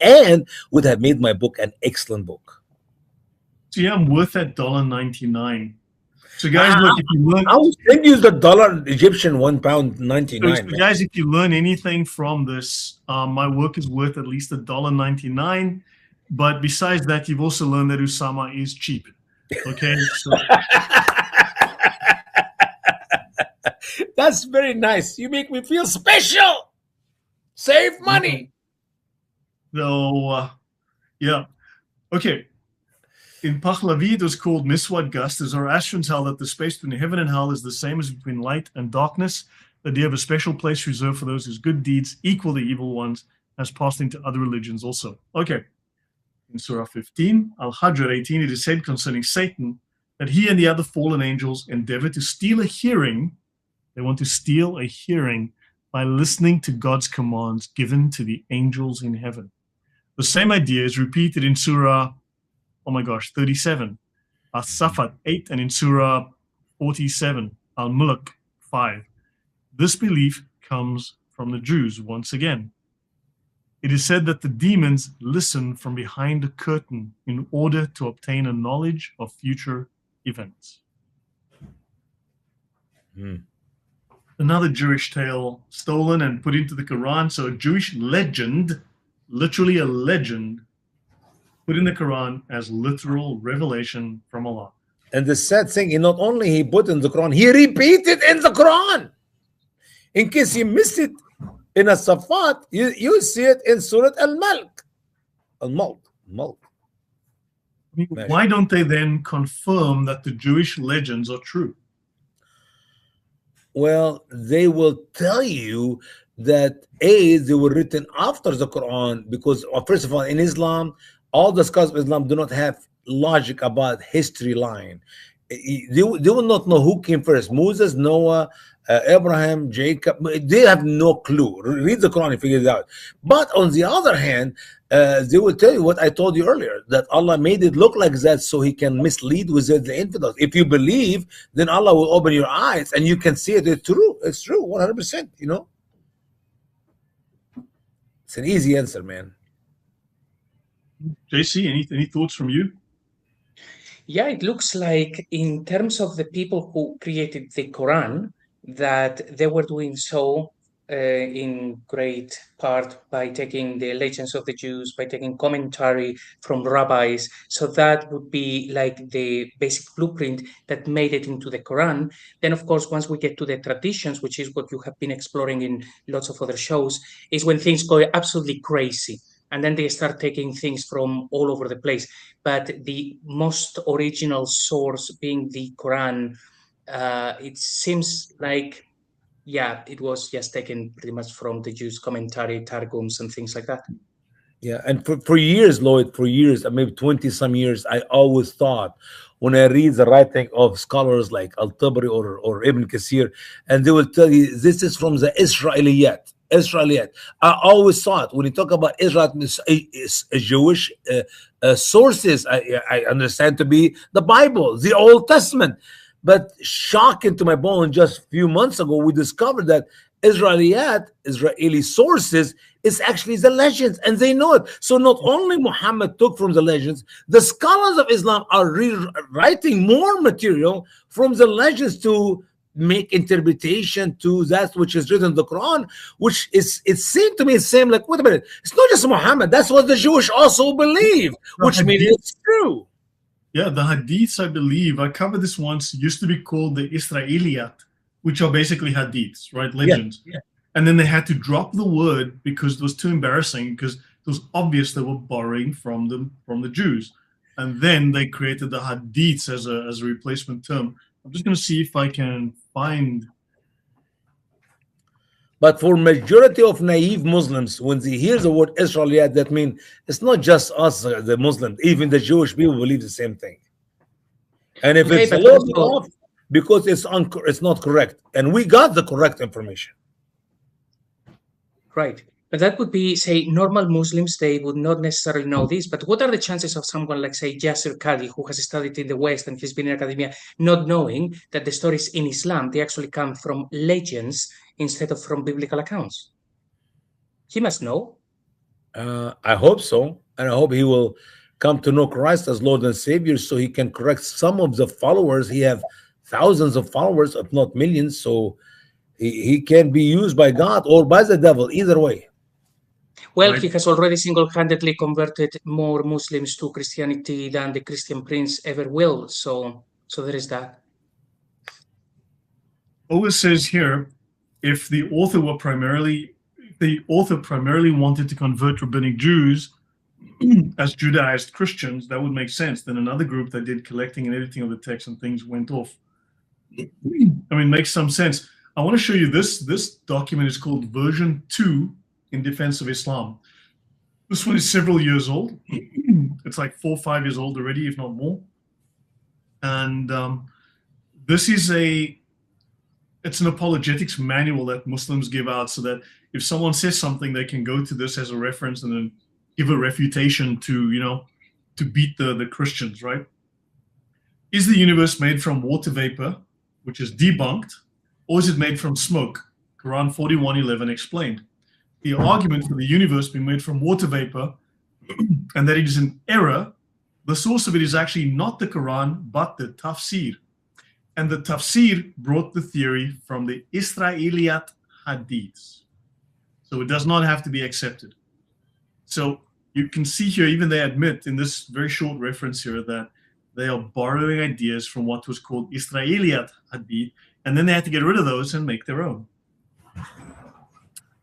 and would have made my book an excellent book. So yeah, I'm worth that $1.99. So guys, look, if you learn, I was going to use the dollar Egyptian £1.99. So guys, if you learn anything from this, my work is worth at least $1.99. But besides that, you've also learned that Usama is cheap. Okay, so that's very nice. You make me feel special. Save money. So, yeah. Okay. In Pahlavi, it was called Miswad Gust. The Zoroastrians held that the space between heaven and hell is the same as between light and darkness. The idea of a special place reserved for those whose good deeds equal the evil ones has passed into other religions also. Okay. In Surah 15, Al-Hajr 18, it is said concerning Satan that he and the other fallen angels endeavor to steal a hearing. They want to steal a hearing by listening to God's commands given to the angels in heaven. The same idea is repeated in Surah, 37, As-Safat 8, and in Surah 47, Al-Mulk 5. This belief comes from the Jews once again. It is said that the demons listen from behind a curtain in order to obtain a knowledge of future events. Another Jewish tale stolen and put into the Quran. So a Jewish legend, literally a legend, put in the Quran as literal revelation from Allah. And the sad thing, not only he put in the Quran, he repeated in the Quran. In case you missed it, in a Safat, you see it in Surah Al-Mulk. Al-Mulk. Why don't they then confirm that the Jewish legends are true? Well, they will tell you that they were written after the Quran because, first of all, in Islam, all the scholars of Islam do not have logic about history line. They will not know who came first, Moses, Noah, Abraham, Jacob. They have no clue. Read the Quran and figure it out. But on the other hand, they will tell you what I told you earlier, that Allah made it look like that so he can mislead with it the infidels. If you believe, then Allah will open your eyes and you can see it. It's true. It's true, 100%. You know, it's an easy answer, man. JC, any thoughts from you? Yeah, it looks like in terms of the people who created the Quran, that they were doing so in great part by taking the legends of the Jews, by taking commentary from rabbis. So that would be like the basic blueprint that made it into the Quran. Then, of course, once we get to the traditions, which is what you have been exploring in lots of other shows, is when things go absolutely crazy. And then they start taking things from all over the place. But the most original source being the Quran, it seems like, yeah, it was just taken pretty much from the Jews' commentary, targums, and things like that. Yeah, and for years, Lloyd, for years, maybe 20 some years, I always thought when I read the writing of scholars like Al-Tabari or Ibn Kathir, and they will tell you this is from the Israeliyat. Israeliyat. I always thought when you talk about Israel, it's Jewish sources, I understand to be the Bible, the Old Testament. But shocking to my bone, just a few months ago, we discovered that Israeliyat, Israeli sources, is actually the legends, and they know it. So not only Muhammad took from the legends, the scholars of Islam are rewriting more material from the legends to make interpretation to that which is written in the Quran, which is, it seemed to me the same, like, wait a minute, it's not just Muhammad, that's what the Jewish also believe, which means it's true. Yeah, the hadiths, I believe, I covered this once, used to be called the Israeliyat, which are basically hadiths, right? Legends. Yeah. And then they had to drop the word because it was too embarrassing, because it was obvious they were borrowing from the Jews. And then they created the hadiths as a replacement term. I'm just going to see if I can find. But for majority of naive Muslims, when they hear the word Israeliyat, that means it's not just us, the Muslims, even the Jewish people believe the same thing. And if Okay, it's a but little bit also- off, because it's not correct, and we got the correct information. Right. But that would be, say, normal Muslims, they would not necessarily know this. But what are the chances of someone like, say, Yasser Qadi, who has studied in the West and he's been in academia, not knowing that the stories in Islam, they actually come from legends instead of from biblical accounts? He must know. I hope so, and I hope he will come to know Christ as Lord and Savior, so he can correct some of the followers. He have thousands of followers, if not millions, so he can be used by God or by the devil, either way. Well, Right. he has already single-handedly converted more Muslims to Christianity than the Christian prince ever will. So there is that. Always says here, if the author primarily wanted to convert rabbinic Jews as Judaized Christians, that would make sense. Then another group that did collecting and editing of the text and things went off. I mean, makes some sense. I want to show you this. This document is called version 2 in defense of Islam. This one is several years old. It's like 4 or 5 years old already, if not more. And this is it's an apologetics manual that Muslims give out, so that if someone says something, they can go to this as a reference and then give a refutation to beat the Christians, right? Is the universe made from water vapor, which is debunked, or is it made from smoke? Quran 41:11 explained. The argument for the universe being made from water vapor and that it is an error, the source of it is actually not the Quran, but the tafsir. And the tafsir brought the theory from the Israeliyat hadiths. So it does not have to be accepted. So you can see here, even they admit in this very short reference here that they are borrowing ideas from what was called Israeliyat hadith, and then they had to get rid of those and make their own.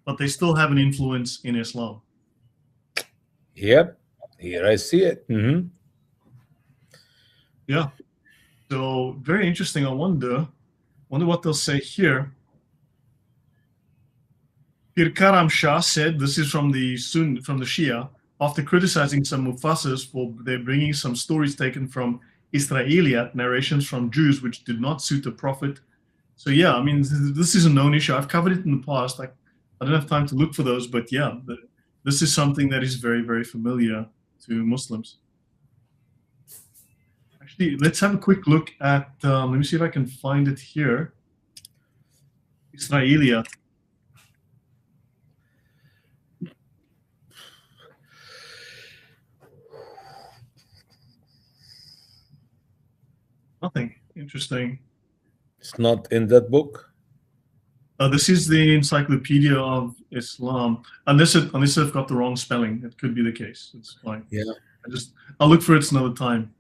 But they still have an influence in Islam. Yep, here I see it. Yeah. So very interesting. I wonder what they'll say here. Pir Karam Shah said, this is from the Shia, after criticizing some Mufassirs for their bringing some stories taken from Israeliyat, narrations from Jews which did not suit the Prophet. So yeah, I mean, this is a known issue. I've covered it in the past. I don't have time to look for those, but yeah, this is something that is very, very familiar to Muslims. Actually, let's have a quick look at, let me see if I can find it here. Israelia. Nothing interesting. It's not in that book. This is the Encyclopedia of Islam. Unless I've got the wrong spelling, it could be the case. It's fine. Yeah. I'll look for it another time.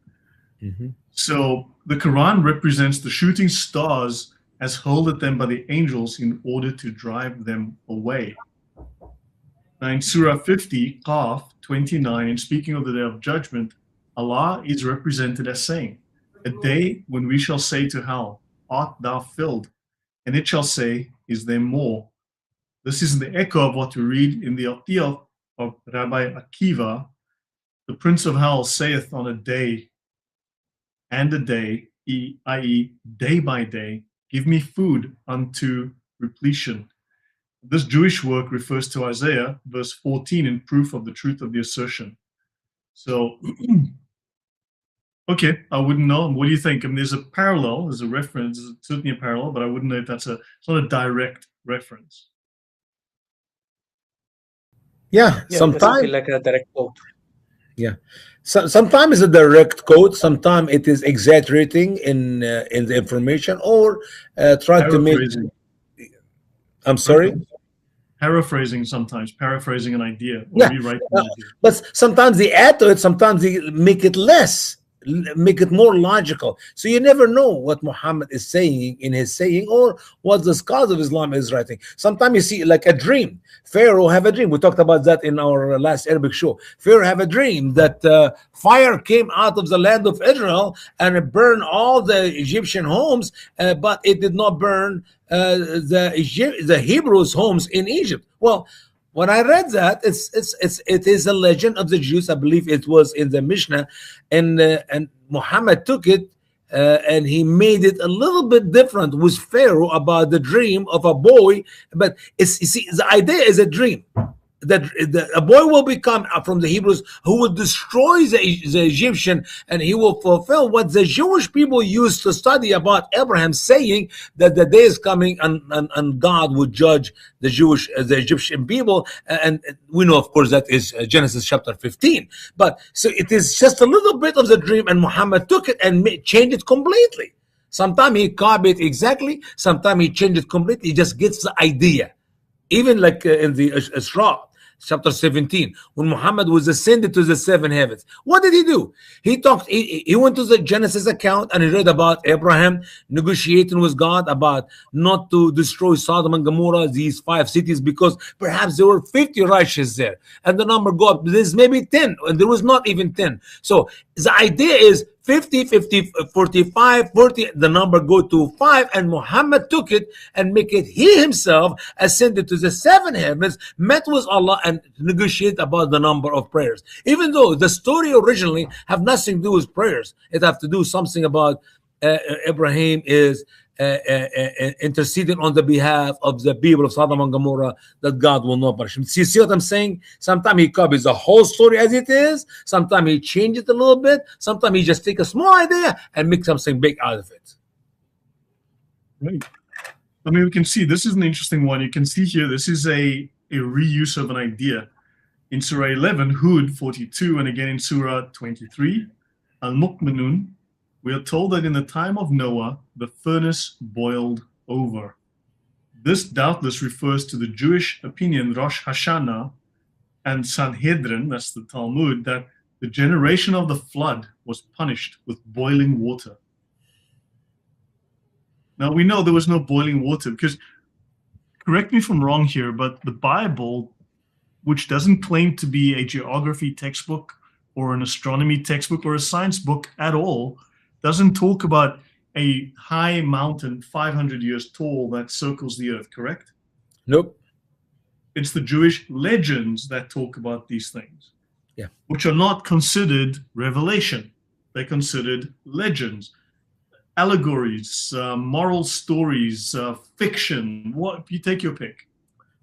Mm-hmm. So the Quran represents the shooting stars as hurled at them by the angels in order to drive them away. Now in Surah 50, Qaf 29, in speaking of the Day of Judgment, Allah is represented as saying, "A day when we shall say to hell, art thou filled? And it shall say, is there more?" This is the echo of what we read in the Atiyah of Rabbi Akiva. The prince of hell saith on a day and a day, i.e. day by day, give me food unto repletion. This Jewish work refers to Isaiah, verse 14, in proof of the truth of the assertion. So, okay, I wouldn't know. What do you think? I mean, there's a parallel, there's a reference, there's certainly a parallel, but I wouldn't know if it's not a direct reference. Yeah, Yeah, sometimes like a direct quote. Yeah, sometimes it's a direct quote. Sometimes it is exaggerating in the information, or trying to make. Paraphrasing. I'm sorry. Paraphrasing sometimes, paraphrasing an idea or rewriting an idea. But sometimes they add to it. Sometimes they make it less, make it more logical. So you never know what Muhammad is saying in his saying, or what the scholars of Islam is writing. Sometimes you see like a dream. Pharaoh have a dream. We talked about that in our last Arabic show. Pharaoh have a dream that fire came out of the land of Israel and it burned all the Egyptian homes, but it did not burn the Hebrews' homes in Egypt. Well, when I read that, it is a legend of the Jews. I believe it was in the Mishnah, and Muhammad took it and he made it a little bit different with Pharaoh about the dream of a boy. But you see, the idea is a dream. That a boy will become from the Hebrews who will destroy the Egyptian, and he will fulfill what the Jewish people used to study about Abraham, saying that the day is coming and God would judge the Egyptian people. And we know, of course, that is Genesis chapter 15. But so it is just a little bit of the dream, and Muhammad took it and changed it completely. Sometimes he copied it exactly, sometimes he changed it completely. He just gets the idea. Even like in the Isra, chapter 17, when Muhammad was ascended to the seven heavens, what did he do? He went to the Genesis account and he read about Abraham negotiating with God about not to destroy Sodom and Gomorrah, these 5 cities, because perhaps there were 50 righteous there, and the number go up. There's maybe 10, and there was not even 10. So the idea is 50, 50, 45, 40, the number go to 5, and Muhammad took it and make it he himself ascended to the 7 heavens, met with Allah and negotiate about the number of prayers. Even though the story originally have nothing to do with prayers, it have to do something about Abraham is interceding on the behalf of the people of Sodom and Gomorrah, that God will not punish him. See what I'm saying? Sometimes he copies the whole story as it is. Sometimes he changes it a little bit. Sometimes he just take a small idea and make something big out of it. Right. I mean, we can see this is an interesting one. You can see here, this is a reuse of an idea. In Surah 11, Hud 42, and again in Surah 23, Al-Mu'minun, we are told that in the time of Noah, the furnace boiled over. This doubtless refers to the Jewish opinion, Rosh Hashanah and Sanhedrin, that's the Talmud, that the generation of the flood was punished with boiling water. Now, we know there was no boiling water because, correct me if I'm wrong here, but the Bible, which doesn't claim to be a geography textbook or an astronomy textbook or a science book at all, doesn't talk about a high mountain 500 years tall that circles the earth, correct? Nope. It's the Jewish legends that talk about these things, which are not considered revelation. They're considered legends, allegories, moral stories, fiction. What you take your pick.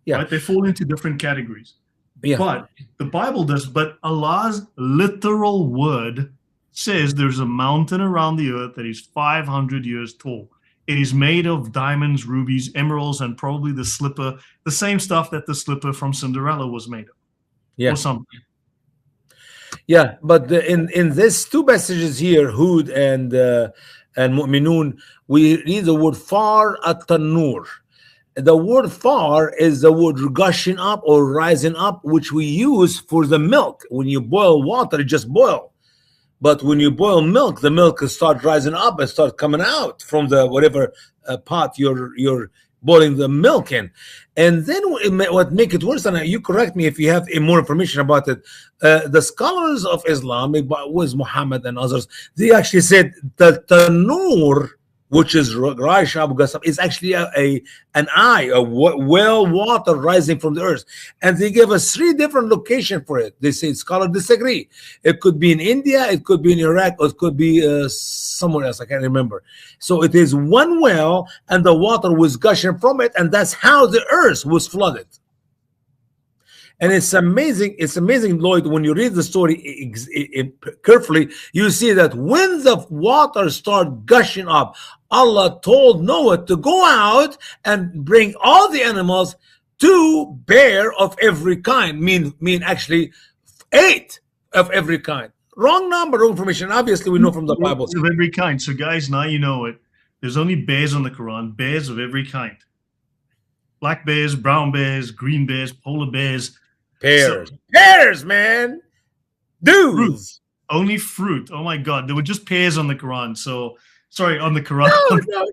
Right? They fall into different categories. Yeah. But the Bible does, but Allah's literal word says there's a mountain around the earth that is 500 years tall. It is made of diamonds, rubies, emeralds, and probably the slipper, the same stuff that the slipper from Cinderella was made of, Yeah. or something. Yeah, but in this two passages here, Hud and Mu'minun, we read the word far at tanur. The word far is the word gushing up or rising up, which we use for the milk. When you boil water, it just boil. But when you boil milk, the milk will start rising up and start coming out from the whatever pot you're boiling the milk in. And then what make it worse, and you correct me if you have more information about it, the scholars of Islam, with Muhammad and others, they actually said that the tanur, which is Raish Abu Ghassab, is actually an eye, a well water rising from the earth. And they give us 3 different locations for it. They say scholars disagree. It could be in India, it could be in Iraq, or it could be somewhere else. I can't remember. So it is one well, and the water was gushing from it, and that's how the earth was flooded. And it's amazing, Lloyd, when you read the story carefully, you see that when the water started gushing up, Allah told Noah to go out and bring all the animals, 2 bear of every kind, mean actually 8 of every kind. Wrong number, wrong information. Obviously, we know from the Bible. Of every kind. So guys, now you know it. There's only bears on the Quran, bears of every kind. Black bears, brown bears, green bears, polar bears. Pears. Pears, man. Dudes. Only fruit. Oh my God. There were just pears on the Quran. So, sorry, on the Quran. No,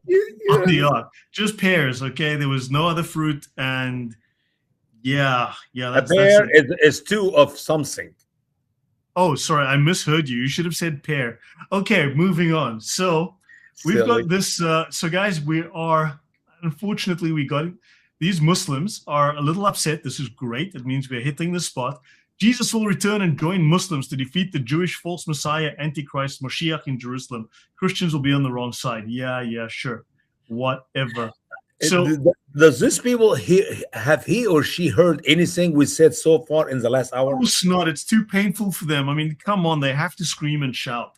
on the ark. Just pears, okay? There was no other fruit. And yeah. A pear is 2 of something. Oh, sorry. I misheard you. You should have said pear. Okay, moving on. So, we've got this. So, guys, unfortunately, we got it. These Muslims are a little upset. This is great. It means we're hitting the spot. Jesus will return and join Muslims to defeat the Jewish false Messiah, Antichrist, Moshiach in Jerusalem. Christians will be on the wrong side. Yeah, sure. Whatever. So, does this people have he or she heard anything we said so far in the last hour? Of course not. It's too painful for them. I mean, come on. They have to scream and shout.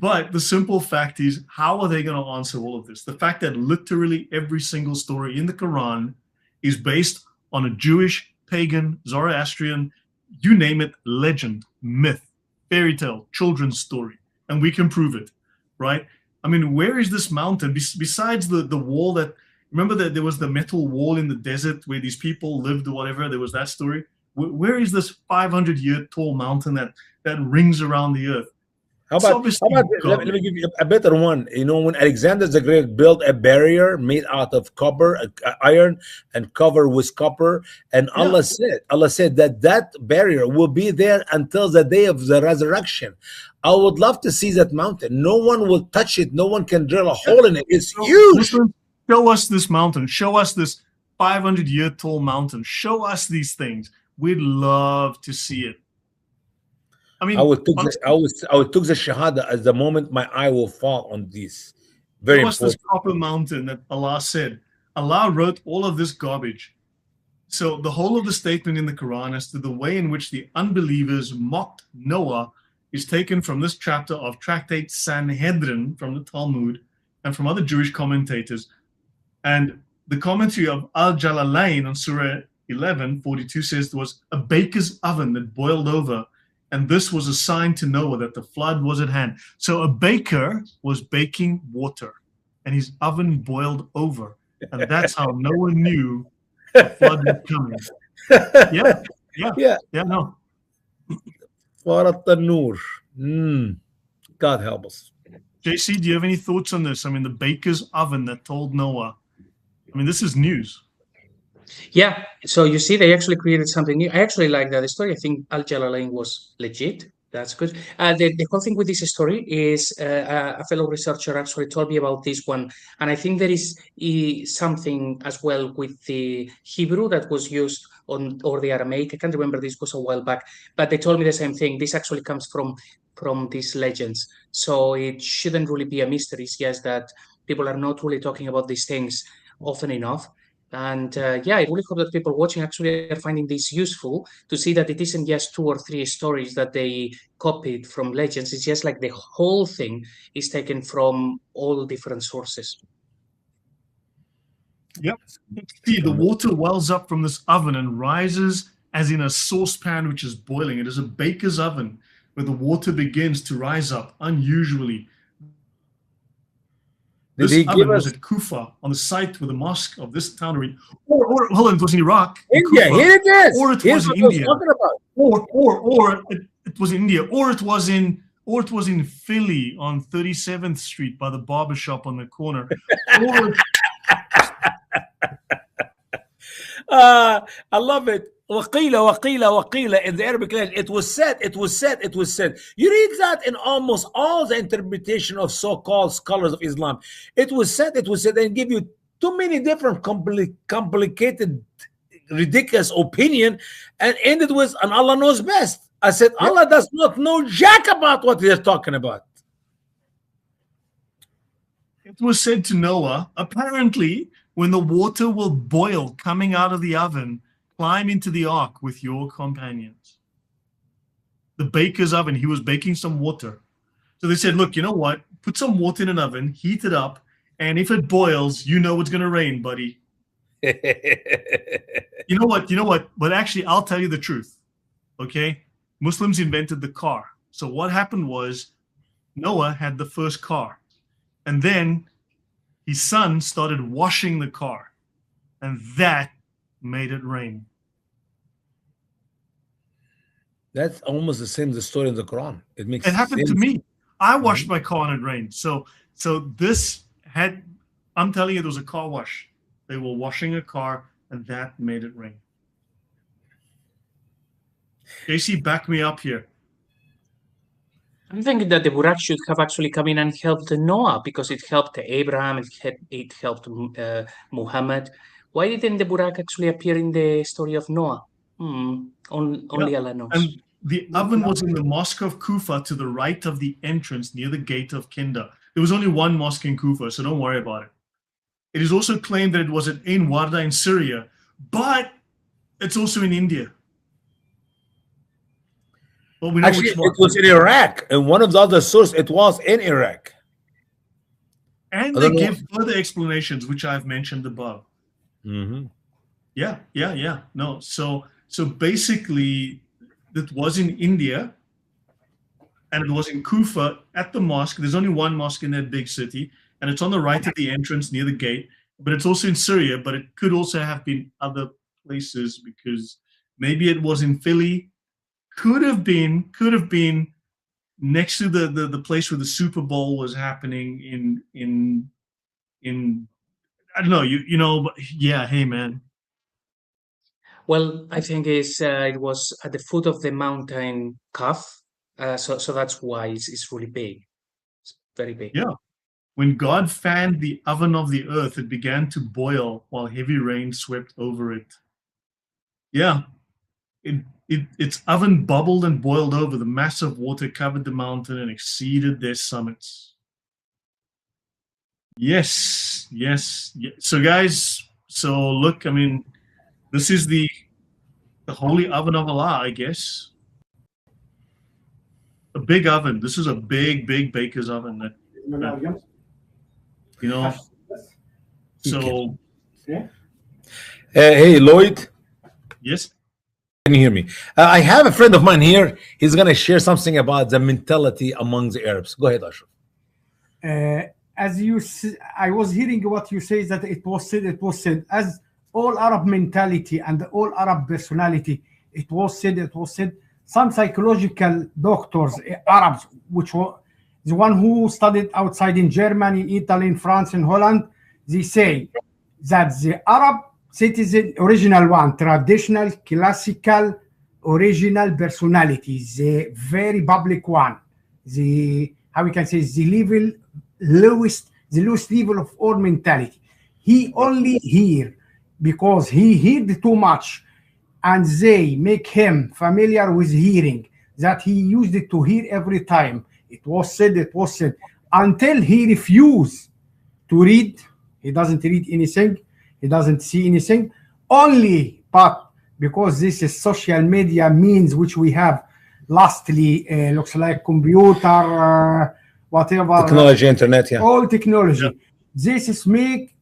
But the simple fact is, how are they going to answer all of this? The fact that literally every single story in the Quran is based on a Jewish, pagan, Zoroastrian, you name it, legend, myth, fairy tale, children's story. And we can prove it, right? I mean, where is this mountain? Besides the wall that, remember that there was the metal wall in the desert where these people lived or whatever, there was that story. Where is this 500-year tall mountain that rings around the earth? How about let me give you a better one. You know, when Alexander the Great built a barrier made out of copper, iron, and covered with copper, and Allah said that barrier will be there until the day of the resurrection. I would love to see that mountain. No one will touch it. No one can drill a hole in it. It's huge. Show us this mountain. Show us this 500-year tall mountain. Show us these things. We'd love to see it. I mean, I would took the shahada at the moment my eye will fall on this. Very important. This proper mountain that Allah said. Allah wrote all of this garbage. So the whole of the statement in the Quran as to the way in which the unbelievers mocked Noah is taken from this chapter of Tractate Sanhedrin from the Talmud and from other Jewish commentators. And the commentary of Al-Jalalain on Surah 11:42 says there was a baker's oven that boiled over, and this was a sign to Noah that the flood was at hand. So a baker was baking water, and his oven boiled over. And that's how Noah knew the flood was coming. No. God help us. JC, do you have any thoughts on this? I mean, the baker's oven that told Noah. I mean, this is news. Yeah, so you see, they actually created something new. I actually like that story. I think Al-Jalalain was legit. That's good. The whole thing with this story is a fellow researcher actually told me about this one. And I think there is something as well with the Hebrew that was used or the Aramaic. I can't remember, this was a while back. But they told me the same thing. This actually comes from these legends. So it shouldn't really be a mystery. It's just that people are not really talking about these things often enough. And yeah, I really hope that people watching actually are finding this useful to see that it isn't just 2 or 3 stories that they copied from legends. It's just like the whole thing is taken from all different sources. Yep. See, the water wells up from this oven and rises as in a saucepan which is boiling. It is a baker's oven where the water begins to rise up unusually. This oven was at Kufa, on the site where the mosque of this town, or hold on, it was in Iraq, India. Kufa, Here it is. or it was in India, or it was in India, or it was in Philly on 37th Street by the barber shop on the corner. I love it. وقيل in the Arabic language. It was said. You read that in almost all the interpretation of so-called scholars of Islam. It was said, and give you too many different complicated, ridiculous opinion, and ended with, and Allah knows best. I said, Allah does not know jack about what they're talking about. It was said to Noah, apparently, when the water will boil coming out of the oven, climb into the ark with your companions. The baker's oven, he was baking some water. So they said, look, you know what? Put some water in an oven, heat it up, and if it boils, you know it's going to rain, buddy. You know what? But actually, I'll tell you the truth, okay? Muslims invented the car. So what happened was Noah had the first car. And then his son started washing the car. And that made it rain. That's almost the same as the story in the Quran. It happened to me. I washed my car and it rained. So this had, I'm telling you, there was a car wash. They were washing a car and that made it rain. JC, back me up here. I'm thinking that the Burak should have actually come in and helped Noah because it helped Abraham, it helped Muhammad. Why didn't the Burak actually appear in the story of Noah? Only Allah knows. And the oven was in the mosque of Kufa to the right of the entrance near the gate of Kinda. There was only one mosque in Kufa, so don't worry about it. It is also claimed that it was at Ain Warda in Syria, but it's also in India. Well, we know actually, it was in Iraq. And one of the other sources, it was in Iraq. And they give further explanations, which I've mentioned above. Mm-hmm. Yeah. No, so basically, it was in India, and it was in Kufa at the mosque. There's only one mosque in that big city, and it's on the right of the entrance near the gate. But it's also in Syria, but it could also have been other places because maybe it was in Philly. Could have been next to the place where the Super Bowl was happening in I don't know, you know, but yeah, hey man. Well, I think it was at the foot of the mountain Kaf, so that's why it's really big. It's very big. Yeah. When God fanned the oven of the earth, it began to boil while heavy rain swept over it. Yeah. Its oven bubbled and boiled over. The mass of water covered the mountain and exceeded their summits. Yes. So guys, look, I mean, this is the holy oven of Allah, I guess. A big oven. This is a big baker's oven that you know. So hey, Lloyd. Yes. Can you hear me? I have a friend of mine here. He's going to share something about the mentality among the Arabs. Go ahead, Ashraf. I was hearing what you say, that it was said as all Arab mentality and all Arab personality. It was said. Some psychological doctors, Arabs, which were the one who studied outside in Germany, Italy, in France, and Holland, they say that the Arab citizen, original one, traditional, classical, original personality, the very public one, the lowest level of all mentality. He only hear because he heard too much, and they make him familiar with hearing, that he used it to hear every time. It was said, until he refused to read. He doesn't read anything. He He doesn't see anything. Only, but because this is social media means which we have, lastly, looks like computer, whatever. Technology, internet, yeah. All technology. This is make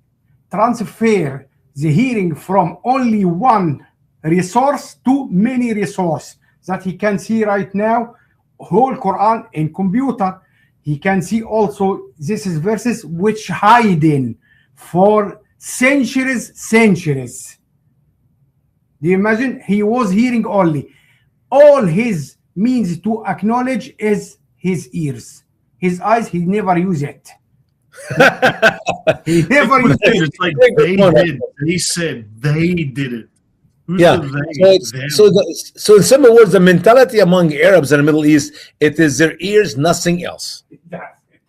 transfer the hearing from only one resource to many resource that he can see right now, whole Quran in computer. He can see also this is verses which hidden for centuries. Do you imagine? He was hearing only. All his means to acknowledge is his ears. His eyes, he never use it. He never used it. It's like they did. They said they did it. Who's Yeah. the they? So in simple words, the mentality among Arabs in the Middle East, it is their ears, nothing else.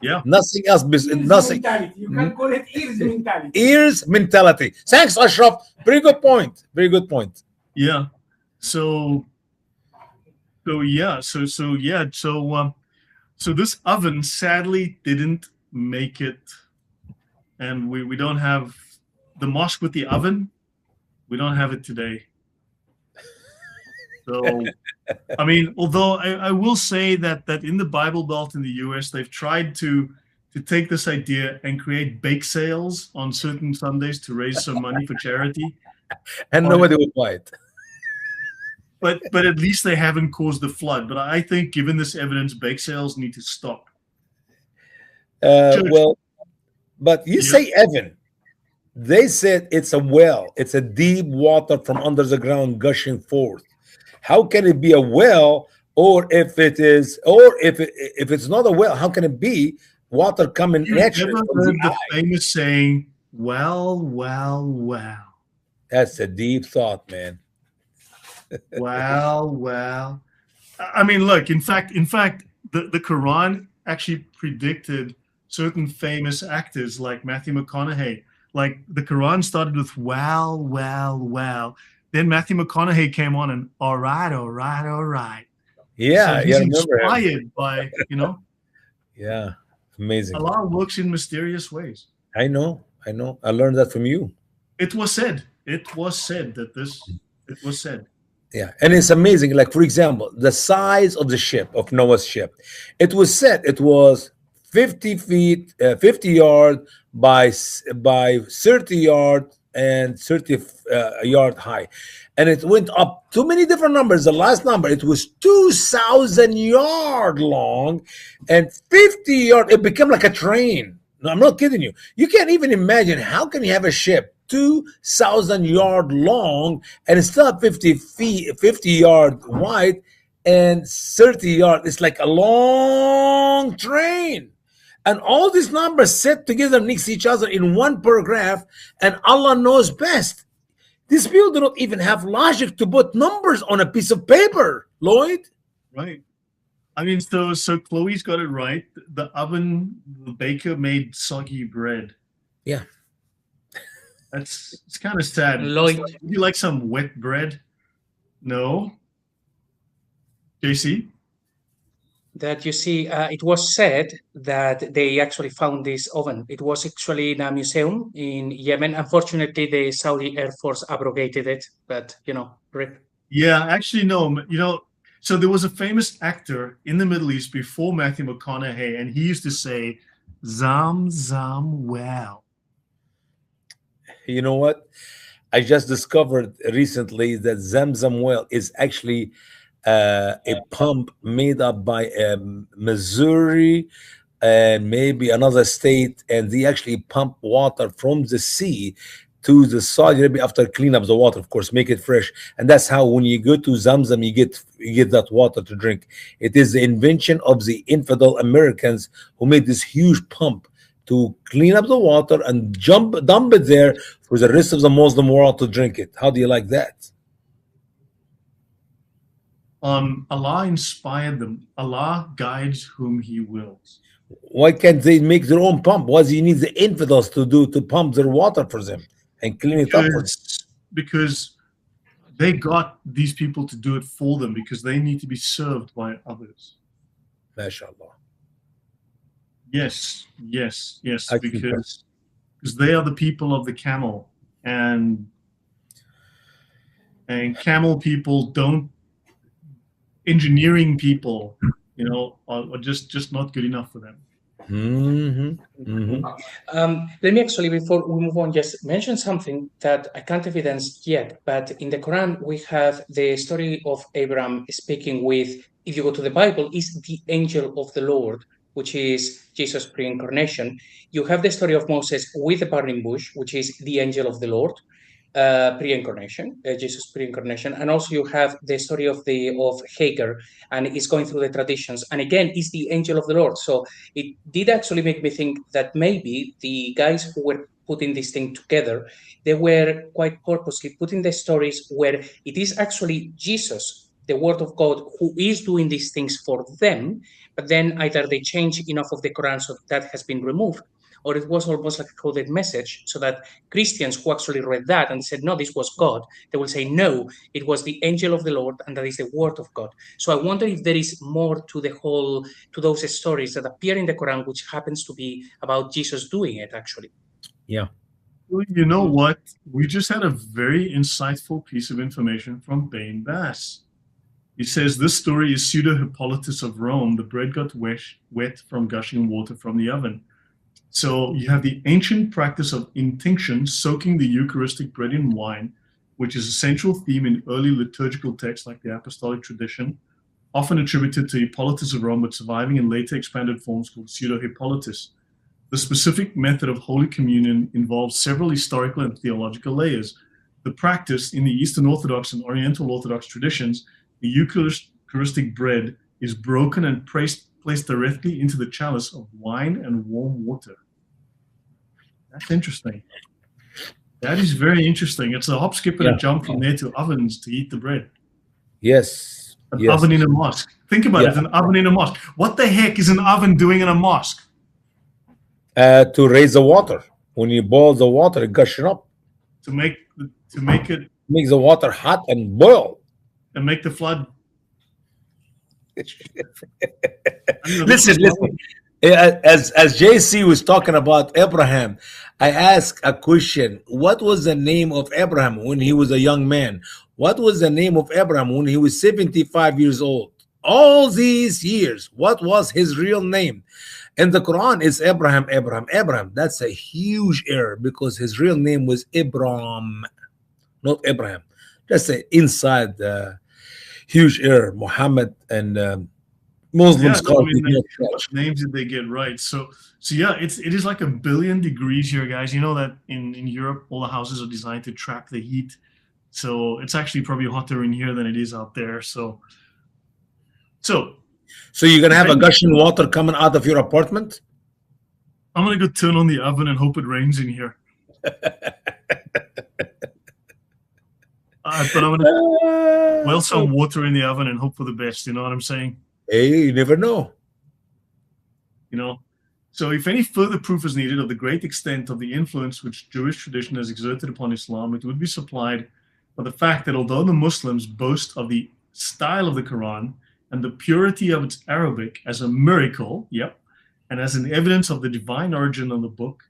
Yeah. Nothing else. Nothing. Mentality. You can call it ears mentality. Ears mentality. Thanks, Ashraf. Very good point. Very good point. Yeah. So this oven sadly didn't make it, and we don't have the mosque with the oven. We don't have it today. So, I mean, although I will say that in the Bible Belt in the US, they've tried to take this idea and create bake sales on certain Sundays to raise some money for charity. And nobody would buy it. But at least they haven't caused the flood. But I think, given this evidence, bake sales need to stop. Well, but you say Evan. They said it's a well. It's a deep water from under the ground gushing forth. How can it be a well? Or if it is, or if it's not a well, how can it be water coming naturally? Ever heard the famous saying, "Well, well, well"? That's a deep thought, man. Well. I mean, look. In fact, the Quran actually predicted certain famous actors like Matthew McConaughey. Like the Quran started with well. Then Matthew McConaughey came on and all right. Yeah, so he's remember inspired by, Yeah, amazing. Allah works in mysterious ways. I know. I learned that from you. It was said that it was said. Yeah, and it's amazing. Like, for example, the size of the ship, of Noah's ship. It was said it was 50 feet, 50 yard by 30 yard and 30 yard high. And it went up too many different numbers. The last number, it was 2,000 yard long and 50 yard. It became like a train. No, I'm not kidding you. You can't even imagine how can you have a ship 2,000 yard long and it's still 50 yard wide and 30 yard. It's like a long train. And all these numbers set together next to each other in one paragraph, and Allah knows best. These people do not even have logic to put numbers on a piece of paper, Lloyd. Right. I mean, so Chloe's got it right. The baker made soggy bread. Yeah. It's kind of sad. Lloyd. Would you like some wet bread? No. JC? That you see, it was said that they actually found this oven. It was actually in a museum in Yemen. Unfortunately, the Saudi Air Force abrogated it, but rip. Yeah, actually, no. So there was a famous actor in the Middle East before Matthew McConaughey, and he used to say, "Zam, well." You know what? I just discovered recently that Zamzam well is actually a pump made up by Missouri and maybe another state, and they actually pump water from the sea to the Saudi Arabia after clean up the water, of course, make it fresh. And that's how when you go to Zamzam, you get that water to drink. It is the invention of the infidel Americans who made this huge pump to clean up the water and dump it there for the rest of the Muslim world to drink it. How do you like that? Allah inspired them. Allah guides whom He wills. Why can't they make their own pump? Why do you need the infidels to pump their water for them and clean it up for them? Because they got these people to do it for them because they need to be served by others. MashaAllah. Yes. Because they are the people of the camel and camel people don't, engineering people, are just not good enough for them. Let me actually, before we move on, just mention something that I can't evidence yet, but in the Quran, we have the story of Abraham speaking with, if you go to the Bible, is the angel of the Lord, which is Jesus' pre-incarnation. You have the story of Moses with the burning bush, which is the angel of the Lord, pre-incarnation, Jesus pre-incarnation, and also you have the story of Hagar, and it's going through the traditions, and again, it's the angel of the Lord. So it did actually make me think that maybe the guys who were putting this thing together, they were quite purposely putting the stories where it is actually Jesus, the Word of God, who is doing these things for them, but then either they change enough of the Quran so that has been removed, or it was almost like a coded message, so that Christians who actually read that and said, no, this was God, they will say, no, it was the angel of the Lord, and that is the word of God. So I wonder if there is more to to those stories that appear in the Quran, which happens to be about Jesus doing it, actually. Yeah. Well, you know what? We just had a very insightful piece of information from Bain Bass. He says this story is pseudo-Hippolytus of Rome. The bread got wet from gushing water from the oven. So you have the ancient practice of intinction, soaking the Eucharistic bread in wine, which is a central theme in early liturgical texts like the Apostolic tradition, often attributed to Hippolytus of Rome, but surviving in later expanded forms called pseudo-Hippolytus. The specific method of Holy Communion involves several historical and theological layers. The practice in the Eastern Orthodox and Oriental Orthodox traditions, the Eucharistic bread is broken and placed directly into the chalice of wine and warm water. That's interesting. That is very interesting. It's a hop, skip, and a jump from there to ovens to eat the bread. Yes. An oven in a mosque. Think about it, an oven in a mosque. What the heck is an oven doing in a mosque? To raise the water. When you boil the water, it gushes up. To make it makes the water hot and boil. And make the flood. Listen. As JC was talking about Abraham, I asked a question. What was the name of Abraham when he was a young man? What was the name of Abraham when he was 75 years old? All these years, what was his real name? In the Quran, it's Abraham. That's a huge error because his real name was Abraham, not Abraham. That's an inside huge error. Muhammad and Muslims call what names did they get right? So yeah, it is like 1 billion degrees here, guys. You know that in Europe, all the houses are designed to trap the heat. So it's actually probably hotter in here than it is out there. So you're gonna have a gushing water coming out of your apartment? I'm gonna go turn on the oven and hope it rains in here. But I'm gonna boil some water in the oven and hope for the best. You know what I'm saying? Hey, you never know. So if any further proof is needed of the great extent of the influence which Jewish tradition has exerted upon Islam, it would be supplied by the fact that although the Muslims boast of the style of the Quran and the purity of its Arabic as a miracle, and as an evidence of the divine origin of the book,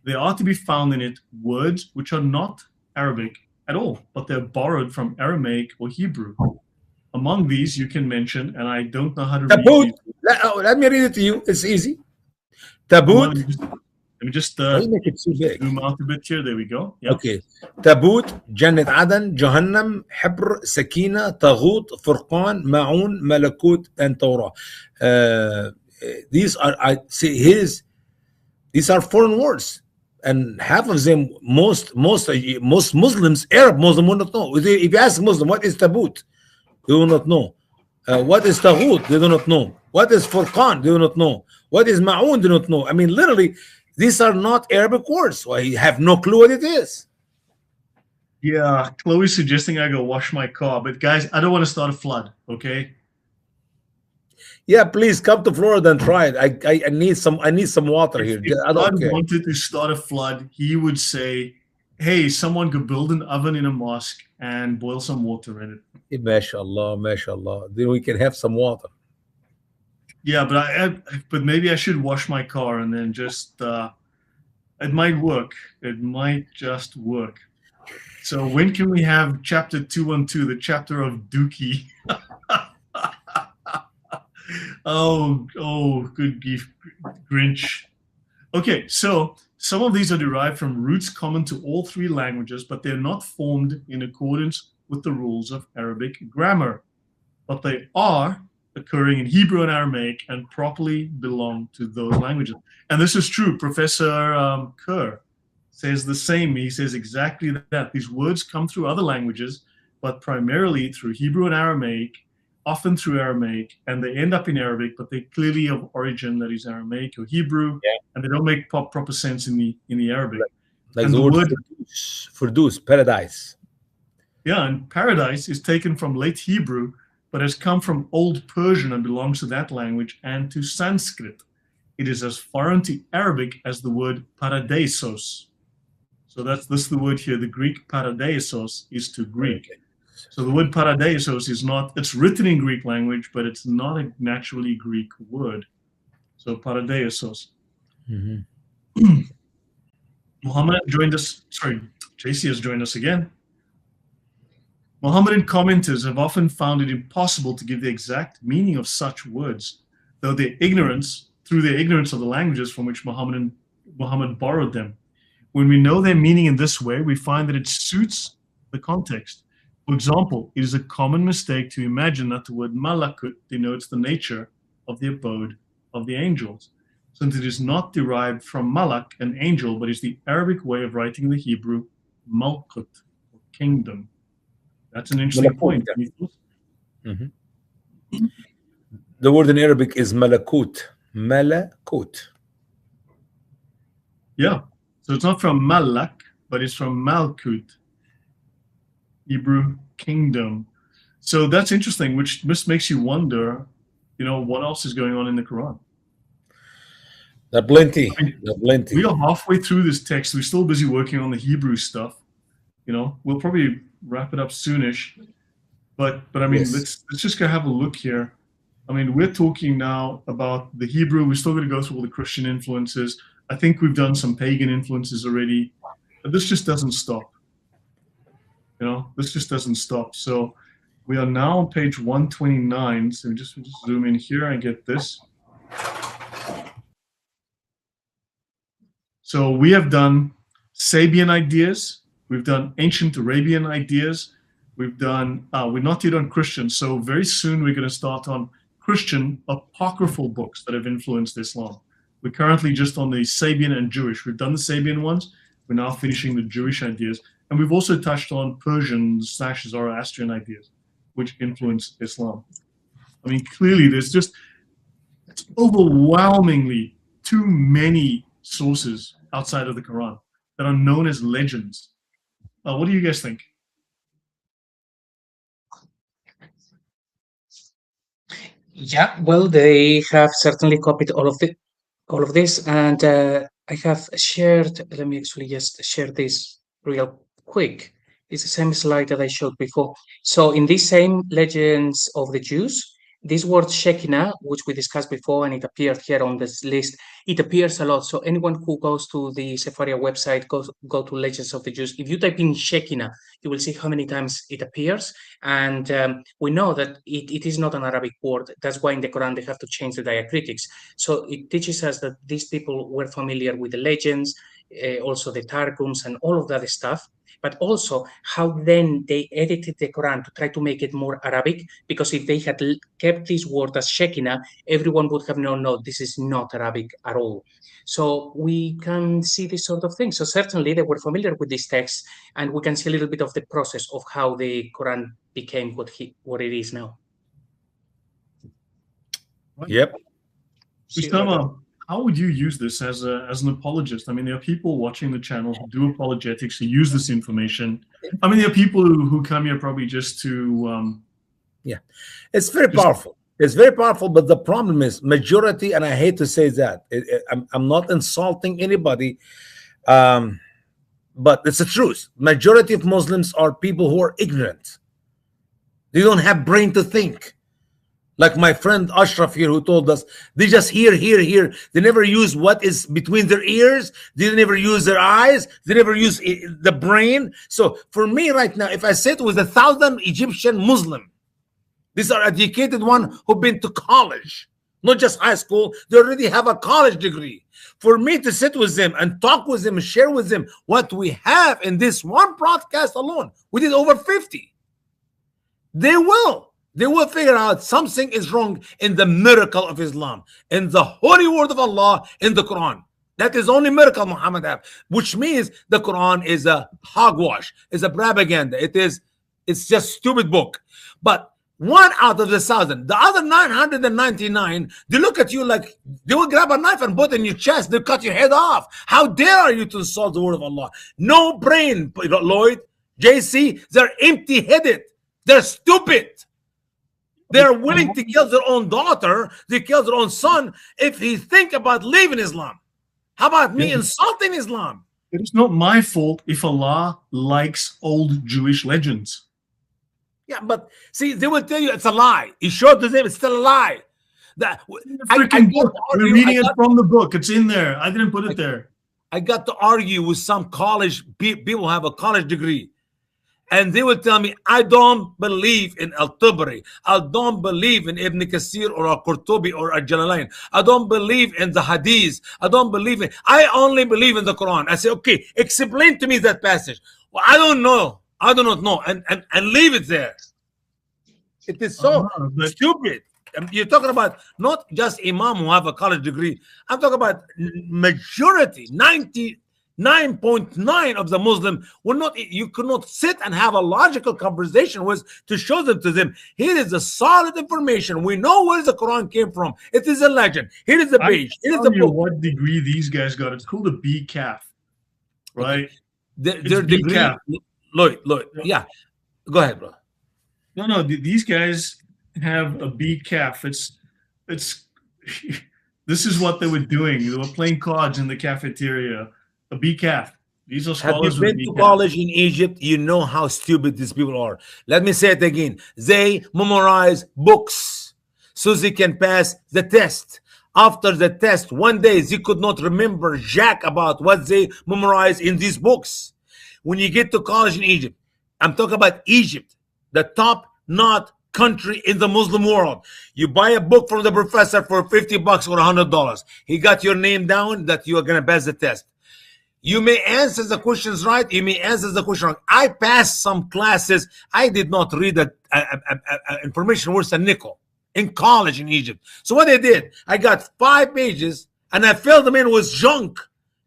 there are to be found in it words which are not Arabic at all, but they're borrowed from Aramaic or Hebrew. Among these, you can mention, and I don't know how to read these. Let me read it to you. It's easy. Tabut. Let me just zoom out a bit here. There we go. Okay. Tabut, Jannat Adan, Jahannam, Hebr, Sakina, Taghut, Furqan, Ma'un, Malakut, and Torah. These are foreign words. And half of them, most Muslims, Arab Muslim, will not know. If you ask Muslim, what is Tabut? They do not know. What is Taghut? They do not know. What is Furqan? They do not know. What is Ma'un? They do not know. I mean, literally, these are not Arabic words. So I have no clue what it is. Yeah, Chloe's suggesting I go wash my car. But guys, I don't want to start a flood, okay? Yeah, please come to Florida and try it. I need some water here. If God wanted to start a flood, he would say, hey, someone could build an oven in a mosque and boil some water in it. Mashallah. Then we can have some water. Yeah, but maybe I should wash my car and then just it might work. It might just work. So when can we have chapter 212, the chapter of Dookie? oh, good grief, Grinch. Okay, so some of these are derived from roots common to all three languages, but they're not formed in accordance with the rules of Arabic grammar. But they are occurring in Hebrew and Aramaic and properly belong to those languages. And this is true. Professor Kerr says the same. He says exactly that. These words come through other languages, but primarily through Hebrew and Aramaic, often through Aramaic, and they end up in Arabic, but they clearly of origin that is Aramaic or Hebrew, and they don't make proper sense in the Arabic. Like and the word Furdus, paradise. Yeah, and paradise is taken from late Hebrew, but has come from Old Persian and belongs to that language and to Sanskrit. It is as foreign to Arabic as the word paradisos. So this is the word here. The Greek paradisos is to Greek. So the word paradisos is not, it's written in Greek language, but it's not a naturally Greek word. So paradisos. Mm-hmm. Muhammad joined us, sorry, JC has joined us again. Mohammedan commenters have often found it impossible to give the exact meaning of such words, though through their ignorance of the languages from which Muhammad borrowed them. When we know their meaning in this way, we find that it suits the context. For example, it is a common mistake to imagine that the word malakut denotes the nature of the abode of the angels, since it is not derived from malak, an angel, but is the Arabic way of writing the Hebrew malkut, or kingdom. That's an interesting point. Mm-hmm. The word in Arabic is malakut. Malakut. Yeah. So it's not from malak, but it's from malkut, Hebrew kingdom. So that's interesting, which just makes you wonder, what else is going on in the Quran? There are plenty. There are plenty. We are halfway through this text. We're still busy working on the Hebrew stuff. We'll probably wrap it up soonish. But I mean, Yes. let's just go have a look here. I mean, we're talking now about the Hebrew. We're still going to go through all the Christian influences. I think we've done some pagan influences already. But this just doesn't stop. This just doesn't stop. So we are now on page 129. So just zoom in here and get this. So we have done Sabian ideas. We've done ancient Arabian ideas. We're not yet on Christian. So very soon we're going to start on Christian apocryphal books that have influenced Islam. We're currently just on the Sabian and Jewish. We've done the Sabian ones. We're now finishing the Jewish ideas. And we've also touched on Persian/Zoroastrian ideas, which influence Islam. I mean, clearly it's overwhelmingly too many sources outside of the Quran that are known as legends. What do you guys think? Yeah, well, they have certainly copied all of this, and I have shared. Let me actually just share this real quick. It's the same slide that I showed before. So in these same Legends of the Jews, this word Shekinah, which we discussed before, and it appeared here on this list, it appears a lot. So anyone who goes to the Sepharia website, go to Legends of the Jews. If you type in Shekinah, you will see how many times it appears. And we know that it is not an Arabic word. That's why in the Quran they have to change the diacritics. So it teaches us that these people were familiar with the legends, also the Targums and all of that stuff, but also how then they edited the Quran to try to make it more Arabic, because if they had kept this word as Shekinah, everyone would have known, no, this is not Arabic at all. So we can see this sort of thing. So certainly they were familiar with these texts, and we can see a little bit of the process of how the Quran became what it is now. Yep. Usama, how would you use this as an apologist? I mean, there are people watching the channel who do apologetics, who use this information. I mean, there are people who come here probably just to... It's very powerful. It's very powerful, but the problem is majority, and I hate to say that, I'm not insulting anybody, but it's the truth. Majority of Muslims are people who are ignorant. They don't have brain to think. Like my friend Ashraf here, who told us they just hear. They never use what is between their ears. They never use their eyes. They never use the brain. So for me right now, if I sit with 1,000 Egyptian Muslim, these are educated one who've been to college, not just high school. They already have a college degree. For me to sit with them and talk with them and share with them what we have in this one broadcast alone, we did over 50. They will figure out something is wrong in the miracle of Islam, in the holy word of Allah, in the Quran. That is only miracle Muhammad have, which means the Quran is a hogwash, is a propaganda. It's just stupid book. But one out of the 1,000, the other 999, they look at you like they will grab a knife and put it in your chest. They'll cut your head off. How dare you to insult the word of Allah? No brain, Lloyd, JC. They're empty-headed. They're stupid. They're willing to kill their own daughter. They kill their own son if he think about leaving Islam. How about me insulting Islam? It is not my fault if Allah likes old Jewish legends. Yeah, but see, they will tell you it's a lie. You showed to them it's still a lie. That freaking book. We're reading it from the book. It's in there. I didn't put it there. I got to argue with some college people who have a college degree, and they will tell me, I don't believe in Al-Tabari. I don't believe in Ibn Kathir or Al-Qurtubi or Al-Jalalain. I don't believe in the Hadith. I only believe in the Quran. I say, okay, explain to me that passage. Well, I don't know. I do not know, and leave it there. It is so stupid. You're talking about not just imam who have a college degree. I'm talking about majority, 99.9 of the Muslim will not. You could not sit and have a logical conversation with to show them to them. Here is the solid information. We know where the Quran came from. It is a legend. Here is the page. Here is the book. What degree these guys got? It's called a BCAF, right? Okay. Their degree. Lloyd, yeah, go ahead, bro. No, these guys have a BCAF. It's this is what they were doing. They were playing cards in the cafeteria. A BCAF. These are scholars. Have you been to college in Egypt? You know how stupid these people are. Let me say it again. They memorize books so they can pass the test. After the test, one day they could not remember jack about what they memorized in these books. When you get to college in Egypt, I'm talking about Egypt, the top-notch country in the Muslim world. You buy a book from the professor for $50 or $100. He got your name down that you are going to pass the test. You may answer the questions right. You may answer the question wrong. I passed some classes. I did not read information worth a nickel in college in Egypt. So what I did, I got 5 pages and I filled them in with junk.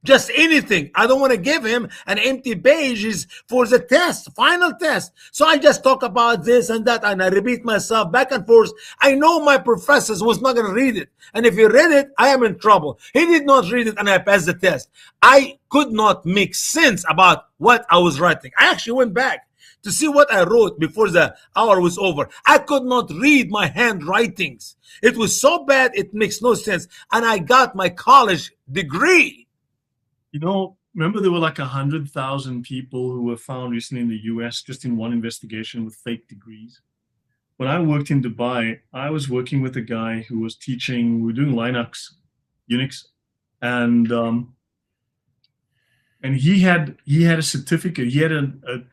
Just anything. I don't want to give him an empty pages for the test, final test. So I just talk about this and that, and I repeat myself back and forth. I know my professors was not going to read it. And if he read it, I am in trouble. He did not read it, and I passed the test. I could not make sense about what I was writing. I actually went back to see what I wrote before the hour was over. I could not read my handwritings. It was so bad, it makes no sense. And I got my college degree. You know, remember there were like 100,000 people who were found recently in the US just in one investigation with fake degrees. When I worked in Dubai, I was working with a guy who was teaching, we were doing Linux, Unix, and he had a certificate. He had a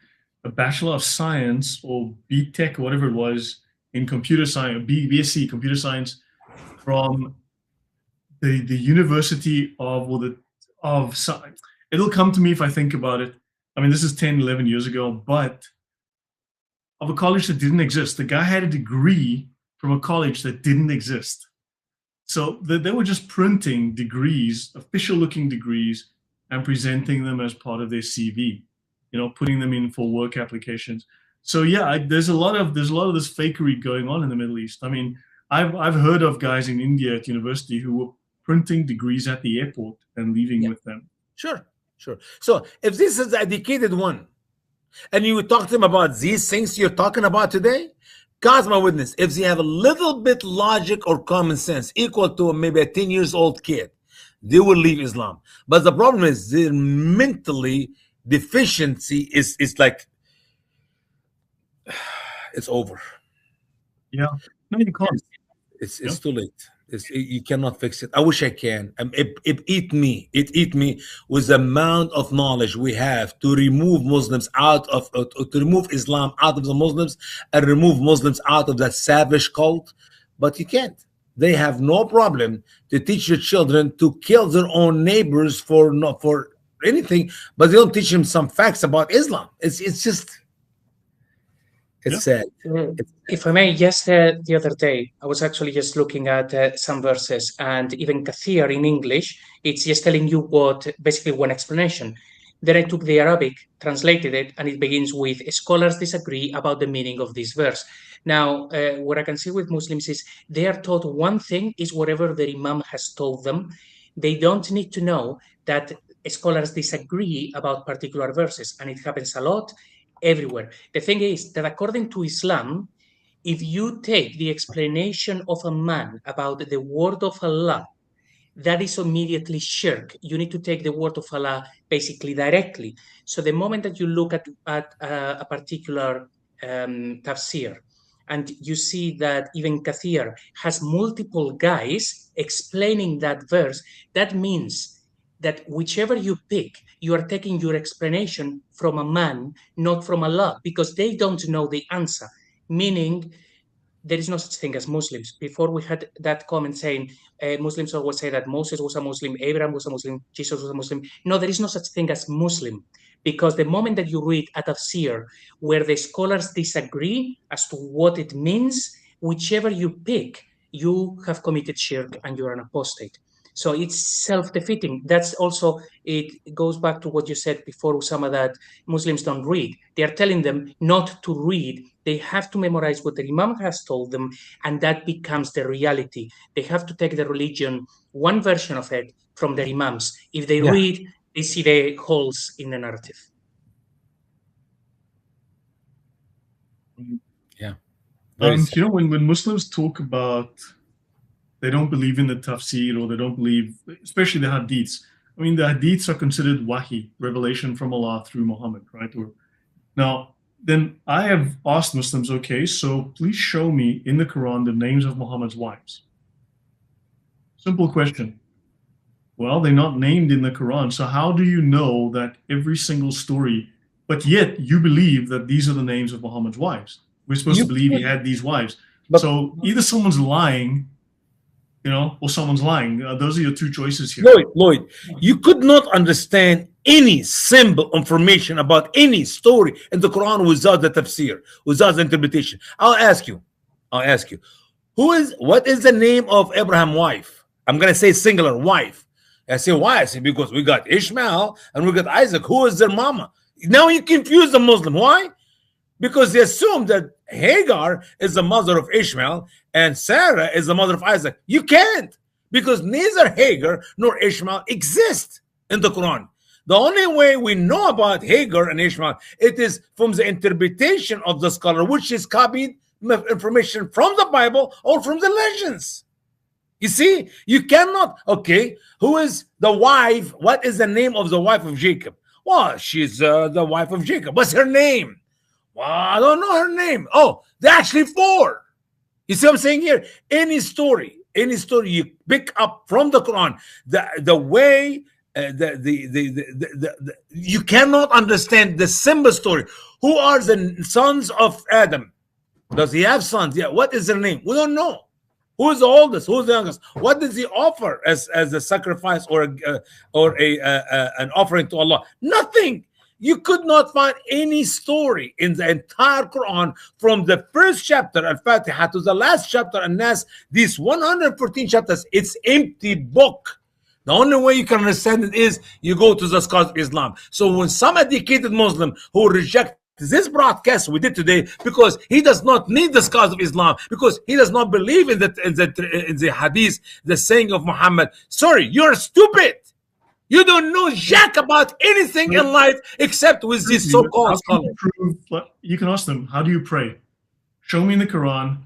Bachelor of Science or BTech or whatever it was in computer science, BSc computer science from the University of it'll come to me if I think about it. I mean, this is 10, 11 years ago, but of a college that didn't exist. The guy had a degree from a college that didn't exist. So they were just printing degrees, official looking degrees, and presenting them as part of their CV, you know, putting them in for work applications. So yeah, there's a lot of this fakery going on in the Middle East. I mean, I've heard of guys in India at university who were printing degrees at the airport and leaving with them. Sure. So if this is the educated one, and you talk to them about these things you're talking about today, God's my witness, if they have a little bit logic or common sense equal to maybe a 10 years old kid, they will leave Islam. But the problem is their mentally deficiency is like, it's over. Yeah. No, you can't. It's too late. You cannot fix it. I wish I can. It eat me. It eat me with the amount of knowledge we have to remove Muslims out of, to remove Islam out of the Muslims and remove Muslims out of that savage cult. But you can't. They have no problem to teach the children to kill their own neighbors for anything, but they don't teach them some facts about Islam. It's just. It's sad. If I may, just the other day, I was actually just looking at some verses, and even Kathir in English, it's just telling you basically one explanation. Then I took the Arabic, translated it, and it begins with, scholars disagree about the meaning of this verse. Now, what I can see with Muslims is they are taught one thing is whatever the Imam has told them. They don't need to know that scholars disagree about particular verses, and it happens a lot everywhere. The thing is that according to Islam, if you take the explanation of a man about the word of Allah, that is immediately shirk. You need to take the word of Allah basically directly. So the moment that you look at a particular tafsir, and you see that even Kathir has multiple guys explaining that verse, that means that whichever you pick, you are taking your explanation from a man, not from Allah, because they don't know the answer. Meaning, there is no such thing as Muslims. Before we had that comment saying, Muslims always say that Moses was a Muslim, Abraham was a Muslim, Jesus was a Muslim. No, there is no such thing as Muslim. Because the moment that you read a tafsir where the scholars disagree as to what it means, whichever you pick, you have committed shirk and you're an apostate. So it's self-defeating. That's also, it goes back to what you said before, Usama, that Muslims don't read. They are telling them not to read. They have to memorize what the Imam has told them, and that becomes the reality. They have to take the religion, one version of it, from their Imams. If they read, they see the holes in the narrative. Yeah. You know, when Muslims talk about they don't believe in the tafsir, or they don't believe, especially the hadiths. I mean, the hadiths are considered wahi, revelation from Allah through Muhammad, right? Now, then I have asked Muslims, okay, so please show me in the Quran the names of Muhammad's wives. Simple question. Well, they're not named in the Quran, so how do you know that every single story, but yet you believe that these are the names of Muhammad's wives? We're supposed to believe he had these wives. So either someone's lying, you know, or someone's lying. Those are your two choices here. Lloyd, you could not understand any simple information about any story in the Quran without the tafsir, without the interpretation. I'll ask you, what is the name of Abraham's wife? I'm going to say singular, wife. I say, why? I say, because we got Ishmael and we got Isaac. Who is their mama? Now you confuse the Muslim. Why? Because they assume that Hagar is the mother of Ishmael and Sarah is the mother of Isaac. You can't, because neither Hagar nor Ishmael exist in the Quran. The only way we know about Hagar and Ishmael, it is from the interpretation of the scholar, which is copied information from the Bible or from the legends. You see, you cannot, okay, who is the wife? What is the name of the wife of Jacob? Well, she's the wife of Jacob. What's her name? Well, I don't know her name. Oh, they're actually four. You see what I'm saying here? Any story you pick up from the Quran, the way you cannot understand the simple story. Who are the sons of Adam? Does he have sons? Yeah. What is their name? We don't know. Who is the oldest? Who is the youngest? What does he offer as a sacrifice or an offering to Allah? Nothing. You could not find any story in the entire Quran from the first chapter Al-Fatiha to the last chapter An-Nas. These 114 chapters, it's empty book. The only way you can understand it is you go to the scholars of Islam. So when some educated Muslim who reject this broadcast we did today, because he does not need the scholars of Islam, because he does not believe in the hadith, the saying of Muhammad, sorry, you're stupid. You don't know jack about anything in life except with this so-called scholar. You can ask them, how do you pray? Show me in the Quran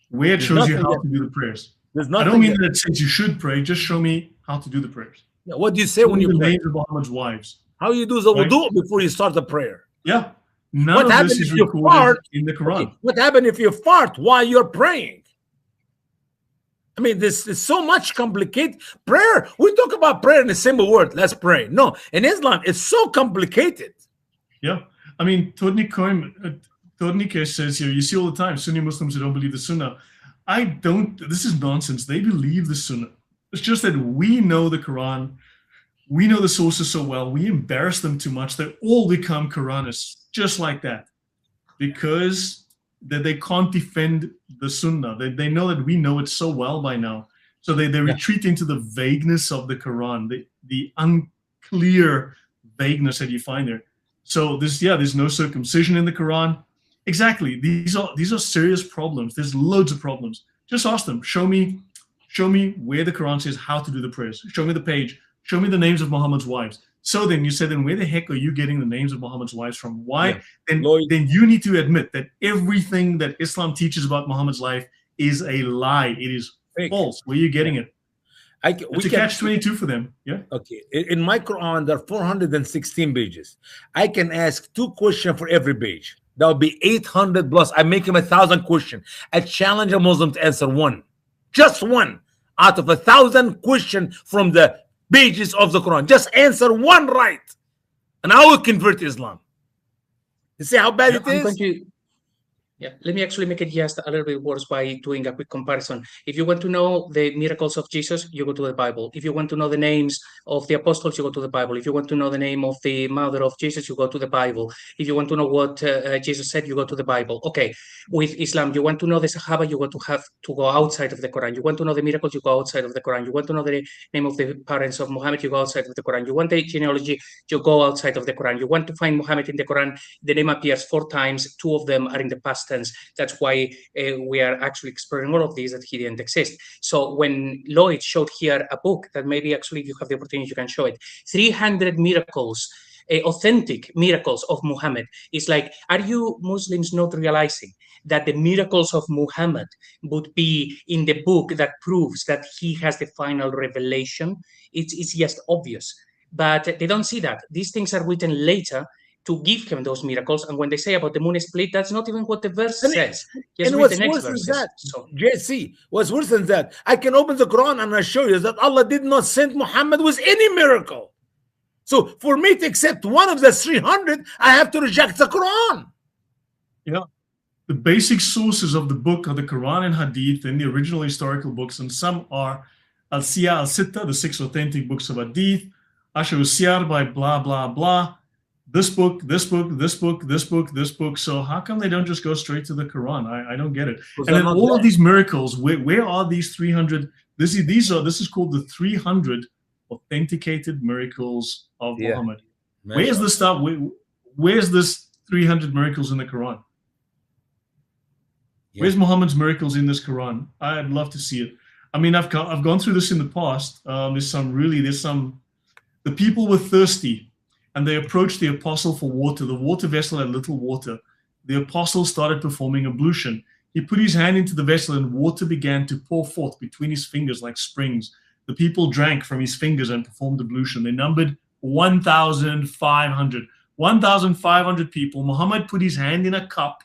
where it shows you how to do the prayers. I don't mean that it says you should pray, just show me how to do the prayers. Yeah, what do you say when you pray? The names of Muhammad's wives. How you do the wudu before you start the prayer? Yeah. None of this is recorded in the Quran. Okay. What happened if you fart while you're praying? I mean, this is so much complicated. Prayer, we talk about prayer in a simple word. Let's pray. No, in Islam, it's so complicated. Yeah. I mean, Todnike says here, you see all the time, Sunni Muslims who don't believe the Sunnah. I don't, this is nonsense. They believe the Sunnah. It's just that we know the Quran, we know the sources so well, we embarrass them too much. They all become Quranists, just like that. Because they can't defend the Sunnah. They know that we know it so well by now. So they retreat into the vagueness of the Quran, the unclear vagueness that you find there. So there's no circumcision in the Quran. Exactly. These are serious problems. There's loads of problems. Just ask them. Show me where the Quran says how to do the prayers. Show me the page. Show me the names of Muhammad's wives. So then you say, then where the heck are you getting the names of Muhammad's wives from? Why? Yeah. Then you need to admit that everything that Islam teaches about Muhammad's life is a lie. It is false. Where are you getting it? It's a catch-22 for them. Yeah. Okay. In my Quran, there are 416 pages. I can ask 2 questions for every page. That would be 800 plus. I make him 1,000 questions. I challenge a Muslim to answer one. Just one out of 1,000 questions from the pages of the Quran. Just answer one right, and I will convert to Islam. You see how bad it is? Let me actually make it just a little bit worse by doing a quick comparison. If you want to know the miracles of Jesus, you go to the Bible. If you want to know the names of the apostles, you go to the Bible. If you want to know the name of the mother of Jesus, you go to the Bible. If you want to know what Jesus said, you go to the Bible. Okay, with Islam, you want to know the Sahaba, you have to go outside of the Quran. You want to know the miracles, you go outside of the Quran. You want to know the name of the parents of Muhammad, you go outside of the Quran. You want the genealogy, you go outside of the Quran. You want to find Muhammad in the Quran, the name appears 4 times. 2 of them are in the past tense. That's why we are actually exploring all of these, that he didn't exist. So when Lloyd showed here a book that maybe actually if you have the opportunity, you can show it. 300 miracles, authentic miracles of Muhammad. It's like, are you Muslims not realizing that the miracles of Muhammad would be in the book that proves that he has the final revelation? It's just obvious. But they don't see that. These things are written later to give him those miracles. And when they say about the moon split, that's not even what the verse says. And what's worse than that, JC, what's worse than that, I can open the Quran and I show you that Allah did not send Muhammad with any miracle. So for me to accept one of the 300, I have to reject the Quran. Yeah. The basic sources of the book are the Quran and Hadith and the original historical books, and some are Al-Siyah al-Sitta, the 6 authentic books of Hadith, Ashar al-Siyar by blah, blah, blah. This book, this book, this book, this book, this book. So how come they don't just go straight to the Quran? I don't get it. And then all of these miracles, where are these 300? This is called the 300 authenticated miracles of Muhammad. Where's the stuff? Where's this 300 miracles in the Quran? Yeah. Where's Muhammad's miracles in this Quran? I'd love to see it. I mean, I've gone through this in the past. The people were thirsty. And they approached the apostle for water. The water vessel had little water. The apostle started performing ablution. He put his hand into the vessel and water began to pour forth between his fingers like springs. The people drank from his fingers and performed ablution. They numbered 1,500. 1,500 people. Muhammad put his hand in a cup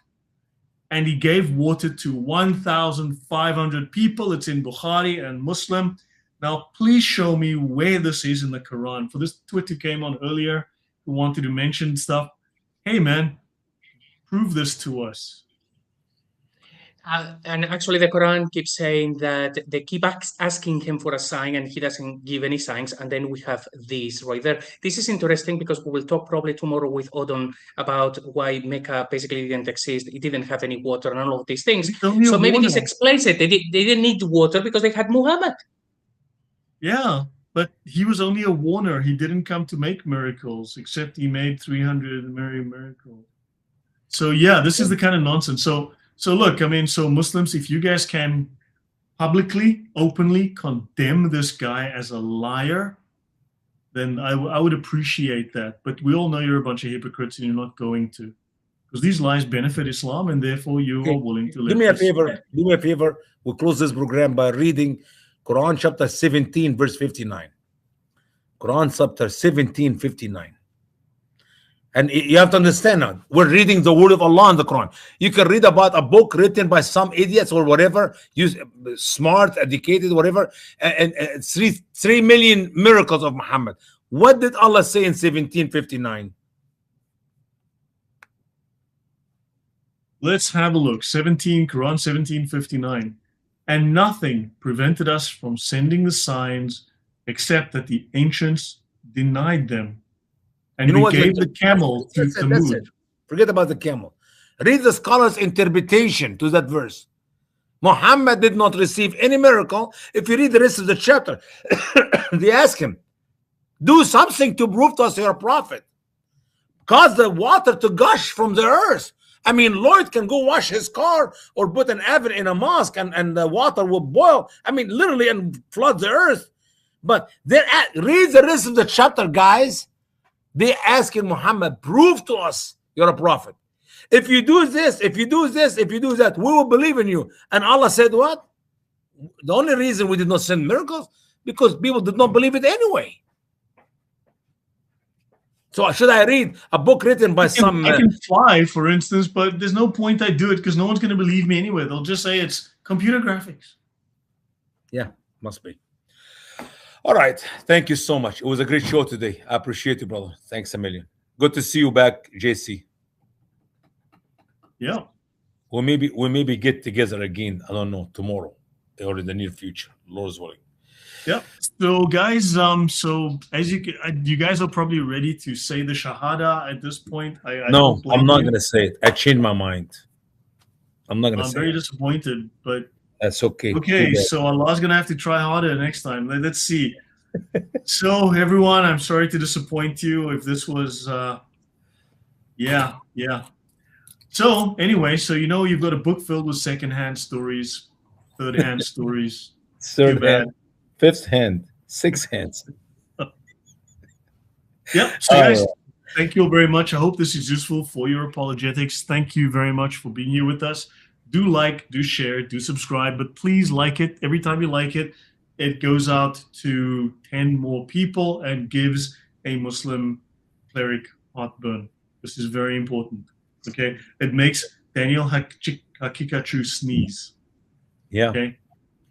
and he gave water to 1,500 people. It's in Bukhari and Muslim. Now, please show me where this is in the Quran. For this Twitter came on earlier, who wanted to mention stuff. Hey, man, prove this to us. And actually, the Quran keeps saying that they keep asking him for a sign, and he doesn't give any signs. And then we have this right there. This is interesting because we will talk probably tomorrow with Odon about why Mecca basically didn't exist. It didn't have any water and all of these things. So maybe this explains it. They didn't need water because they had Muhammad. Yeah, but he was only a warner. He didn't come to make miracles, except he made 300 miracles. So yeah, this is the kind of nonsense. So look, I mean, so Muslims, if you guys can publicly, openly condemn this guy as a liar, then I would appreciate that. But we all know you're a bunch of hypocrites and you're not going to. Because these lies benefit Islam and therefore you are willing to let Do me a favor. We'll close this program by reading Quran chapter 17, verse 59. Quran chapter 17, 59. And you have to understand now, we're reading the word of Allah in the Quran. You can read about a book written by some idiots or whatever, smart, educated, whatever, and 3 million miracles of Muhammad. What did Allah say in 1759? Let's have a look. Quran 1759. And nothing prevented us from sending the signs except that the ancients denied them. And we gave the camel to Thamud. Forget about the camel. Read the scholar's interpretation to that verse. Muhammad did not receive any miracle. If you read the rest of the chapter, they ask him, do something to prove to us you're a prophet. Cause the water to gush from the earth. I mean, Lloyd can go wash his car or put an oven in a mosque and the water will boil. I mean, literally, and flood the earth. But read the rest of the chapter, guys. They asking Muhammad, prove to us you're a prophet. If you do this, if you do this, if you do that, we will believe in you. And Allah said what? The only reason we did not send miracles, because people did not believe it anyway. So should I read a book written by some... I can fly, for instance, but there's no point I do it because no one's going to believe me anyway. They'll just say it's computer graphics. Yeah, must be. All right. Thank you so much. It was a great show today. I appreciate you, brother. Thanks a million. Good to see you back, JC. Yeah. We'll maybe get together again. I don't know, tomorrow or in the near future, Lord's willing. Yeah. So guys, so as you guys are probably ready to say the Shahada at this point. No, I'm not going to say it. I changed my mind. I'm not going to say it. I'm very disappointed, but that's okay. Okay, so Allah's going to have to try harder next time. Let's see. So everyone, I'm sorry to disappoint you if this was, yeah. So anyway, so you know you've got a book filled with second-hand stories, third-hand stories. Third hand, fifth hand, sixth hands. Yep. So guys, thank you very much. I hope this is useful for your apologetics. Thank you very much for being here with us. Do like, do share, do subscribe, but please like it. Every time you like it, it goes out to 10 more people and gives a Muslim cleric heartburn. This is very important. Okay, it makes Daniel Hakikachu sneeze. Yeah. Okay,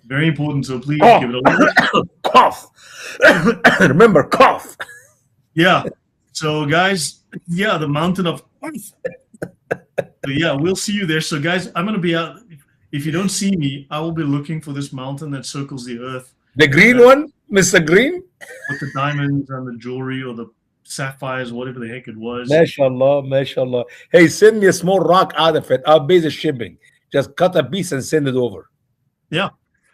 very important. So please give it a like. Cough. Remember, cough. Yeah. So guys, yeah, the mountain of. So yeah, we'll see you there. So guys, I'm gonna be out. If you don't see me, I will be looking for this mountain that circles the earth. The green one, Mr. Green, with the diamonds and the jewelry or the sapphires, whatever the heck it was. Mashallah, mashallah. Hey, send me a small rock out of it. I'll pay the shipping. Just cut a piece and send it over. Yeah.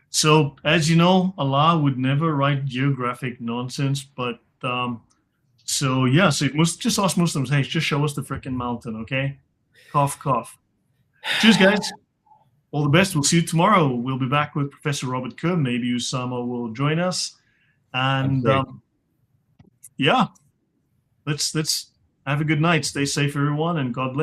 So as you know, Allah would never write geographic nonsense. But so yeah, so just ask Muslims, hey, just show us the freaking mountain, okay? Cough, cough. Cheers, guys. All the best. We'll see you tomorrow. We'll be back with Professor Robert Kerr. Maybe Usama will join us. And yeah. Let's have a good night. Stay safe, everyone, and God bless.